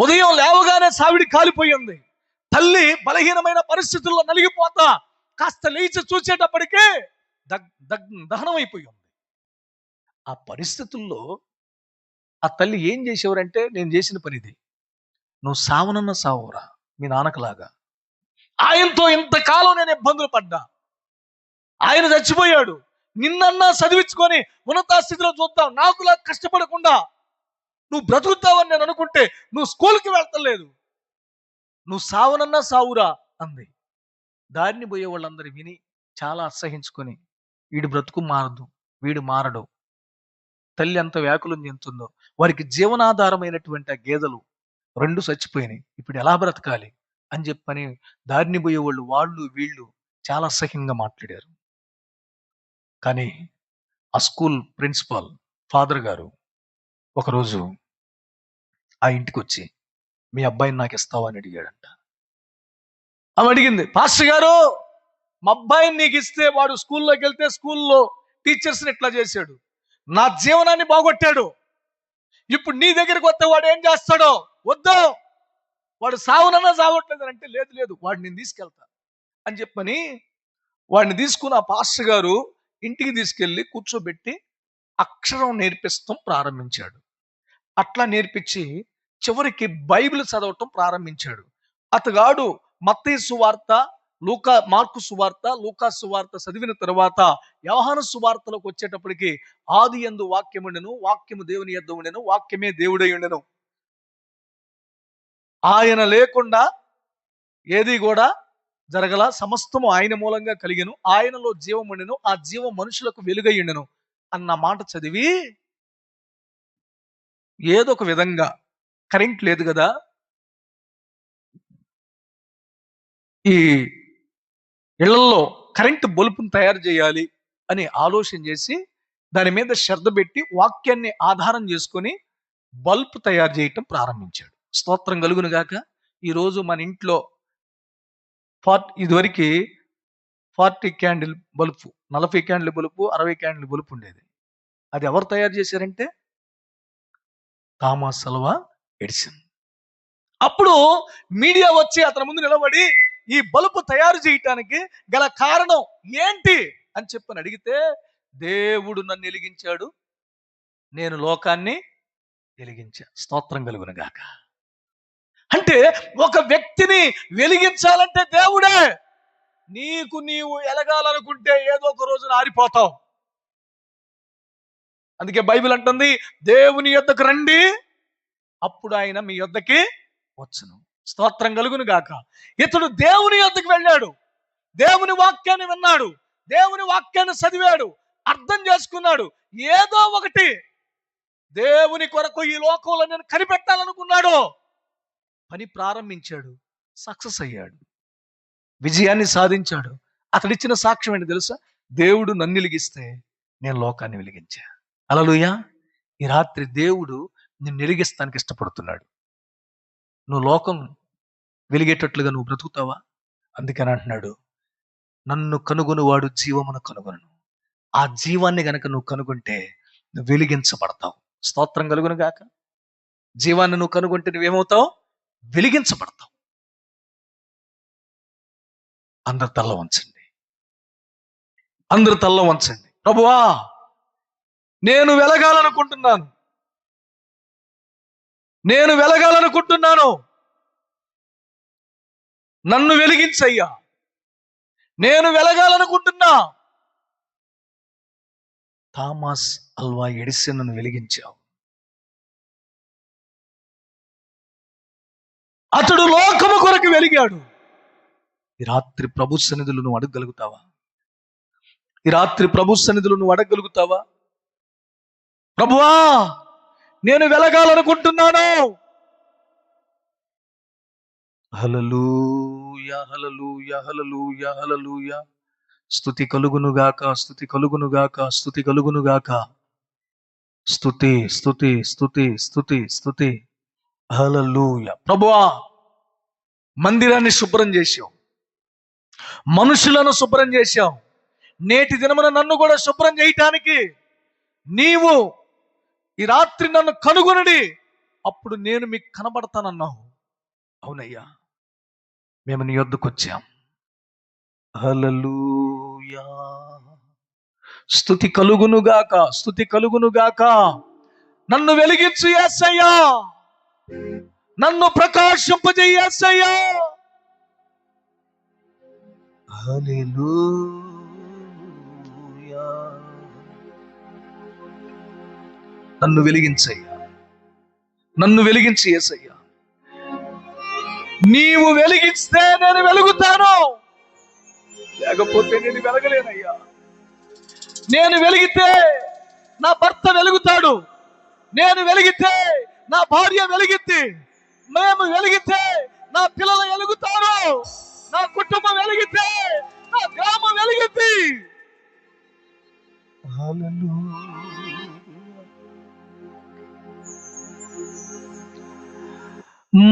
[SPEAKER 1] ఉదయం లేవగానే సావిడి కాలిపోయింది. తల్లి బలహీనమైన పరిస్థితుల్లో నలిగిపోతా కాస్త లేచి చూసేటప్పటికే దహనమైపోయి ఉంది. ఆ పరిస్థితుల్లో ఆ తల్లి ఏం చేసేవారంటే, నేను చేసిన పని ఇది, నువ్వు సావనన్న సావురా మీ నాన్నకలాగా. ఆయనతో ఇంతకాలం నేను ఇబ్బందులు పడ్డా, ఆయన చచ్చిపోయాడు, నిన్నన్నా చదివించుకొని ఉన్నత స్థితిలో చూద్దాం, నాకులా కష్టపడకుండా నువ్వు బ్రతుకుతావని నేను అనుకుంటే నువ్వు స్కూల్కి వెళ్తలేదు, నువ్వు సావనన్నా సావురా అంది. దారిని పోయే వాళ్ళందరూ విని చాలా అసహించుకొని, వీడి బ్రతుకు మారదు, వీడు మారడు. తల్లి ఎంత వ్యాకులం చెందుతుందో, వారికి జీవనాధారమైనటువంటి ఆ గేదెలు 2 చచ్చిపోయినాయి, ఇప్పుడు ఎలా బ్రతకాలి అని చెప్పని దారిని పోయే వాళ్ళు వీళ్ళు చాలా అసహ్యంగా మాట్లాడారు. కానీ ఆ స్కూల్ ప్రిన్సిపాల్ ఫాదర్ గారు ఒకరోజు ఆ ఇంటికి వచ్చి, మీ అబ్బాయిని నాకు ఇస్తావా అని అడిగాడంట. ఆమె అడిగింది, పాస్టర్ గారు మా అబ్బాయిని నీకు ఇస్తే వాడు స్కూల్లోకి వెళ్తే స్కూల్లో టీచర్స్ని ఇట్లా చేశాడు, నా జీవనాన్ని బాగొట్టాడు, ఇప్పుడు నీ దగ్గరికి వస్తే వాడు ఏం చేస్తాడో, వద్దు వాడు సావునన్నా సావట్లేదు అంటే, లేదు లేదు వాడిని నేను తీసుకెళ్తా అని చెప్పని వాడిని తీసుకుని ఆ పాస్టర్ గారు ఇంటికి తీసుకెళ్లి కూర్చోబెట్టి అక్షరం నేర్పిస్తాం ప్రారంభించాడు. అట్లా నేర్పించి చివరికి బైబిల్ చదవటం ప్రారంభించాడు. అతగాడు మత్తయి సువార్త, మార్కు సువార్త, లూకా సువార్త చదివిన తర్వాత యోహాను సువార్తలోకి వచ్చేటప్పటికి, ఆది యందు వాక్యము ఉండెను, వాక్యము దేవుని యొద్ద ఉండెను, వాక్యమే దేవుడై ఉండెను, ఆయన లేకుండా ఏది కూడా జరగల, సమస్తము ఆయన మూలంగా కలిగెను, ఆయనలో జీవం ఉండెను, ఆ జీవం మనుషులకు వెలుగై ఉండెను అన్న మాట చదివి, ఏదో ఒక విధంగా కరెంట్ లేదు కదా, ఈ ఇళ్లలో కరెంటు బల్బును తయారు చేయాలి అని ఆలోచన చేసి దాని మీద శ్రద్ధ పెట్టి వాక్యాన్ని ఆధారం చేసుకొని బల్బ్ తయారు చేయటం ప్రారంభించాడు. స్తోత్రం కలుగును గాక. ఈరోజు మన ఇంట్లో ఇదివరకు 40 candle bulb, 40 candle bulb, 60 candle bulb ఉండేది. అది ఎవరు తయారు చేశారంటే థామస్ అల్వా ఎడిసన్. అప్పుడు మీడియా వచ్చి అతని ముందు నిలబడి ఈ బల్బు తయారు చేయటానికి గల కారణం ఏంటి అని చెప్పని అడిగితే, దేవుడు నన్ను వెలిగించాడు, నేను లోకాన్ని వెలిగించా. స్తోత్రం కలుగును గాక. అంటే ఒక వ్యక్తిని వెలిగించాలంటే దేవుడే. నీవు ఎలగాలనుకుంటే ఏదో ఒక రోజున ఆరిపోతావు. అందుకే బైబిల్ అంటుంది, దేవుని యొద్దకు రండి, అప్పుడు ఆయన మీ యొద్దకి వచ్చును. స్తోత్రం కలుగును గాక. ఇతడు దేవుని యొద్దకు వెళ్ళాడు, దేవుని వాక్యాన్ని విన్నాడు, దేవుని వాక్యాన్ని చదివాడు, అర్థం చేసుకున్నాడు, ఏదో ఒకటి దేవుని కొరకు ఈ లోకంలో నేను కనిపెట్టాలనుకున్నాడు, పని ప్రారంభించాడు, సక్సెస్ అయ్యాడు, విజయాన్ని సాధించాడు. అతడిచ్చిన సాక్ష్యం ఏంటి తెలుసా? దేవుడు నన్ను వెలిగిస్తే నేను లోకాన్ని వెలిగించా. హల్లెలూయా. ఈ రాత్రి దేవుడు నిన్ను వెలిగిస్తానికి ఇష్టపడుతున్నాడు. నువ్వు లోకం వెలిగేటట్లుగా నువ్వు బ్రతుకుతావా? అందుకని అంటున్నాడు, నన్ను కనుగొనువాడు జీవమును కనుగొను. ఆ జీవాన్ని గనక నువ్వు కనుగొంటే నువ్వు వెలిగించబడతావు. స్తోత్రం కలుగును గాక. జీవాన్ని నువ్వు కనుగొంటే నువ్వేమవుతావు? వెలిగించబడతావు. అందరు తల్ల వంచండి, అందరు తల్ల వంచండి. ప్రభువా, నేను వెలగాలనుకుంటున్నాను, నేను వెలగాలనుకుంటున్నాను, నన్ను వెలిగించయ్యా, నేను వెలగాలనుకుంటున్నా. థామస్ అల్వా ఎడిసన్ నన్ను వెలిగించావు. అతడు లోకము కొరకు వెలిగాడు. ఈ రాత్రి ప్రభు సన్నిధులు నువ్వు అడగగలుగుతావా? ఈ రాత్రి ప్రభు సన్నిధులు నువ్వు అడగగలుగుతావా? ప్రభువా, నేను వెలగాలనుకుంటున్నాను. హల్లెలూయా, హల్లెలూయా, హల్లెలూయా, హల్లెలూయా. స్తుతి కలుగునుగాక, స్తుతి కలుగునుగాక, స్తుతి కలుగునుగాక. స్తుతి, స్తుతి, స్తుతి, స్తుతి, స్తుతి. హల్లెలూయా. ప్రభువా, మందిరాన్ని శుభ్రం చేశావు, మనుషులను శుభ్రం చేశావు. నేటి దినమున నన్ను కూడా శుభ్రం చేయటానికి నీవు ఈ రాత్రి నన్ను కనుగొనడి, అప్పుడు నేను మీకు కనబడతానన్నావు. అవునయ్యా, మేము నీ యొద్దకు వచ్చాం. హల్లెలూయా. స్తుతి కలుగునుగాక, స్తుతి కలుగునుగాక. నన్ను వెలిగించు యేసయ్యా, నన్ను ప్రకాశింపజేయి యేసయ్యా. హల్లెలూయా. నన్ను వెలిగించయ్యా, నన్ను వెలిగించి యేసయ్యా. నీవు వెలిగిస్తే నేను వెలుగుతాను, లేకపోతే నేను వెలగలేనయ్యా. నేను వెలిగితే నా భర్త వెలుగుతాడు, నేను వెలిగితే నా భార్య వెలిగిద్ది, మేము వెలిగితే నా పిల్లలు వెలుగుతారు, నా కుటుంబం వెలిగితే నా గ్రామం వెలిగిద్ది.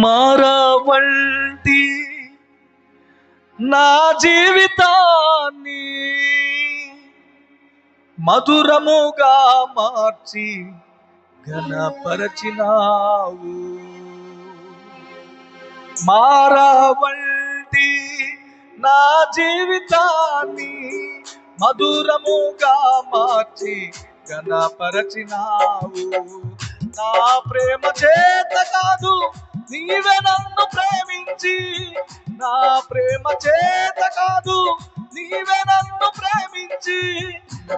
[SPEAKER 1] మారవంటి నా జీవితాన్ని మధురముగా మార్చి ఘనపరచినావు. మారవంటి నా జీవితాన్ని మధురముగా మార్చి ఘనపరచినావు. నా ప్రేమ చేత కాదు, నీవే నన్ను ప్రేమించి, నా ప్రేమ చేత కాదు, నీవే నన్ను ప్రేమించి,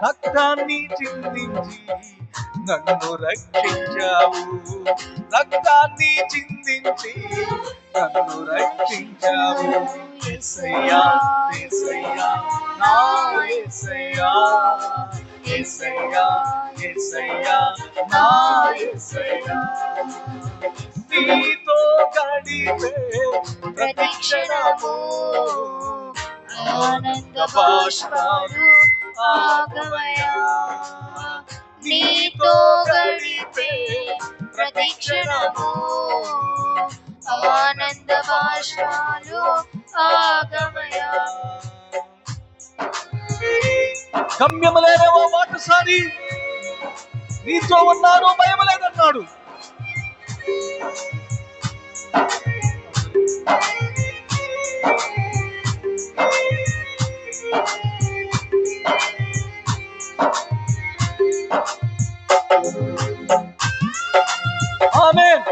[SPEAKER 1] రక్తాన్ని చిందించి నన్ను రక్షించావు, రక్తాన్ని చిందించి నన్ను రక్షించావు. యేసయ్యా, యేసయ్యా, నా యేసయ్యా, యేసయ్యా, యేసయ్యా, నా యేసయ్యా. నీతో గడిపే ప్రతి క్షణము ఆనంద బాష్పాలు ఆగమయా. నీతో గడిపే ప్రతి క్షణము ఆనంద బాష్పాలు ఆగమయా. గమ్యము లేనేవో బాటసారి, నీతో ఉన్నాను భయం లేదన్నాడు. ఆమేన్.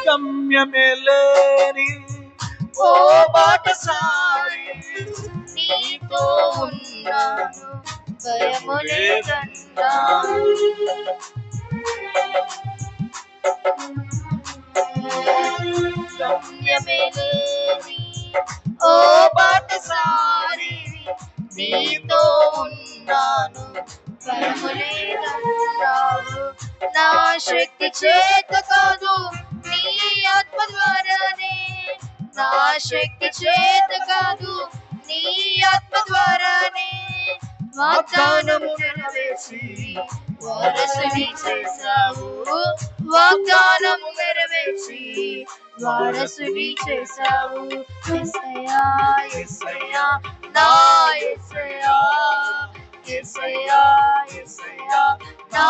[SPEAKER 1] గమ్యమే లేని ఓ బాటసారి, నీతో ఉన్నాను భయము లేదన్నాను. గమ్యమే లేని ఓ బాటసారి, నీతో ఉన్నాను భయము లేదన్నావు. నా శక్తి చేత కాదు, నీ ఆత్మ ద్వారానే, నా శక్తి చేత కాదు, నీ ఆత్మ ద్వారానే వాగ్దానము నెరవేర్చి వారసుని చేశావు, వాగ్దానము నెరవేర్చి వారసుని చేశావు. యేసయ్యా, యేసయ్యా, నా యేసయ్యా, యేసయ్యా, యేసయ్యా, నా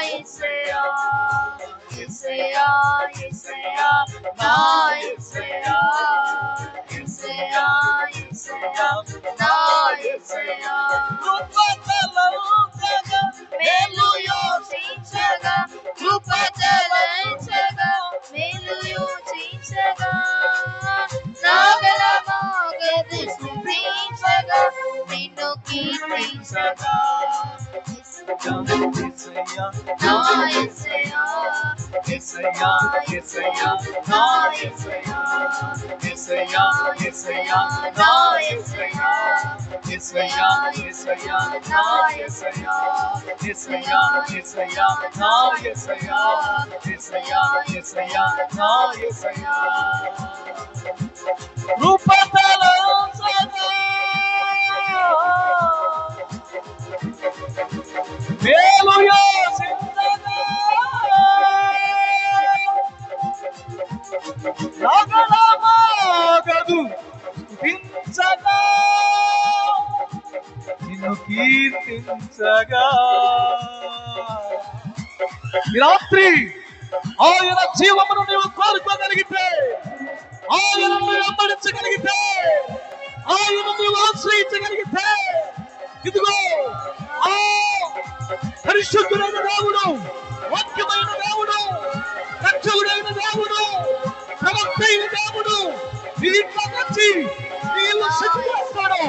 [SPEAKER 1] యేసయ్యా, యేసయ్యా, యేసయ్యా, నా యేసయ్యా, యేసయ్యా, యేసయ్యా, నా యేసయ్యా. మేలు యోచించగా, కృప తలంచగా, మేలు యోచించగా, నాగలమాగదు స్తుతించగా, నిన్ను కీర్తించగా. యేసయ్యా, నా యేసయ్యా, యేసయ్యా, యేసయ్యా, నా యేసయ్యా, యేసయ్యా, యేసయ్యా, నా యేసయ్యా, యేసయ్యా, యేసయ్యా, నా యేసయ్యా, యేసయ్యా, యేసయ్యా, నా యేసయ్యా, యేసయ్యా, యేసయ్యా, నా యేసయ్యా. రూపతలంచగా, మేలు యోచించగా, నాగలమాగదు స్తుతించగా, వెంబడించగా ఈ రాత్రి ఆయన జీవమును నీవు కోరుకోగలిగితే, ఆయనను వెంబడించగలిగితే, ఆయనను నీవు ఆశ్రయించగలిగితే, ఇదిగో ఆ పరిశుద్ధుడైన దేవుడు, వాక్యమైన దేవుడు, రక్షకుడైన దేవుడు, ప్రవక్త అయిన దేవుడు నీ ఇంట్లో వచ్చి నీ ఇల్లు శుద్ధి చేస్తాడు,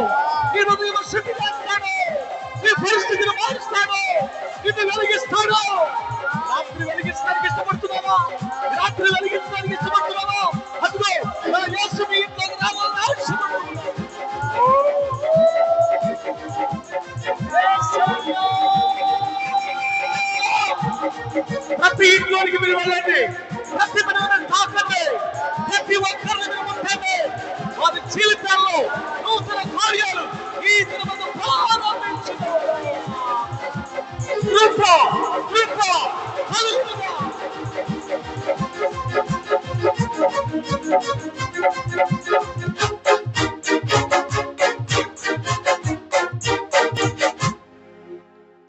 [SPEAKER 1] నీ హృదయం శుద్ధి చేస్తాడు, నీ పరిస్థితిని మారుస్తాడు, నిన్ను వెలిగిస్తాడు. రాత్రి వెలిగించడానికి ఇష్టపడుతున్నావా? రాత్రి వెలిగించడానికి ఇష్టపడుతున్నావా? అదిగో నా యేసు మీ ఇంట్లోకి రావాలని ఆశిస్తున్నాడు. ప్రతి ఇంట్లోనికి మీరు వెళ్ళండి, ప్రతి మనల్ని తాకండి, ప్రతి ఒక్కరిని మీరు ముట్టండి. వారి జీవితాల్లో నూతన కార్యాలు ఈ దినమందు ప్రారంభించండి.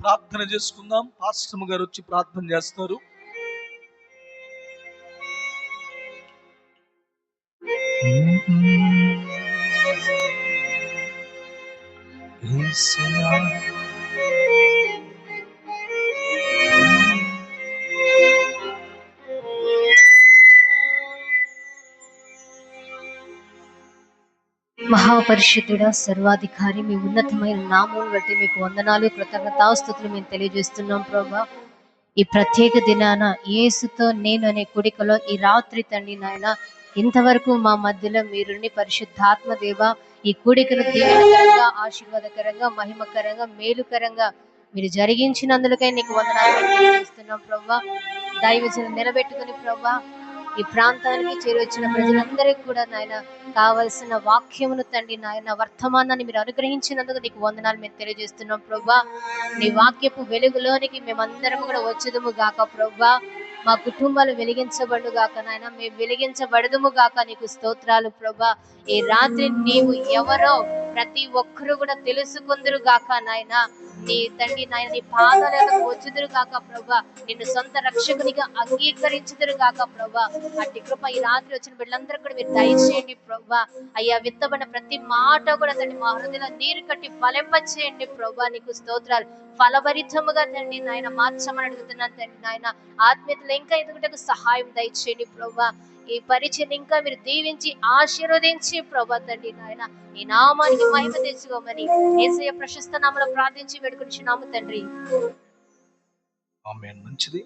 [SPEAKER 1] ప్రార్థన చేసుకుందాం. పాస్టర్ గారు వచ్చి ప్రార్థన చేస్తారు.
[SPEAKER 2] మహాపరిశుద్ధుడా, సర్వాధికారి, మీ ఉన్నతమైన నామమును బట్టి మీకు వందనాలు, కృతజ్ఞతాస్తుతులు మేము తెలియజేస్తున్నాం ప్రభా. ఈ ప్రత్యేక దినాన యేసుతో నేను అనే కూడికలో ఈ రాత్రి తండ్రి నాయన ఇంతవరకు మా మధ్యలో మీరుండి పరిశుద్ధాత్మ దేవ ఈ కూడికను దీవెనకరంగా, ఆశీర్వాదకరంగా, మహిమకరంగా, మేలుకరంగా మీరు జరిగించినందులకై నీకు వందనాలు తెలియజేస్తున్నాం ప్రభా. దైవజనం నిలబెట్టుకుని ప్రభా ఈ ప్రాంతానికి చేరొచ్చిన ప్రజలందరికీ కూడా నాయన కావలసిన వాక్యమును తండ్రి నాయన వర్తమానాన్ని మీరు అనుగ్రహించినందుకు నీకు వందనాలు మేము తెలియజేస్తున్నాం ప్రభా. నీ వాక్యపు వెలుగులోనికి మేమందరం కూడా వచ్చేదము గాక ప్రభా. మా కుటుంబాలు వెలిగించబడు గాక నాయన, మేము వెలిగించబడదుము గాక. నీకు స్తోత్రాలు ప్రభా. ఈ రాత్రి నీవు ఎవరో ప్రతి ఒక్కరు కూడా తెలుసుకుందరు గాక నాయన. నీ తండ్రి నాయన నీ పాదాలకు వచ్చుదురు గాక ప్రభా. నిన్ను సొంత రక్షకునిగా అంగీకరించుదురు గాక ప్రభా. అట్టి కృప ఈ రాత్రి వచ్చిన బిడ్డలందరూ కూడా మీరు దయచేయండి ప్రభా. అయ్యా విత్తబడిన ప్రతి మాట కూడా తండ్రి మా హృదయంలో నీరు కట్టి ఫలింపచేయండి ప్రభా. నీకు స్తోత్రాలు. ఫలభరితముగా తండ్రి నాయన మార్చమని అడుగుతున్నాను తండ్రి నాయన. ఆత్మీయతలు ఇంకా ఎదుగుటకు సహాయం దయచేయండి ప్రభా. ఈ పరిచయం ఇంకా మీరు దీవించి ఆశీర్వదించి ప్రభా తండ్రి నాయన ఈ నామానికి మహిమ తెచ్చుకోమని యేసయ్య ప్రశస్త నామములో ప్రార్థించి వేడుకొనిచున్నాము తండ్రి.
[SPEAKER 1] ఆమేన్. మంచిది.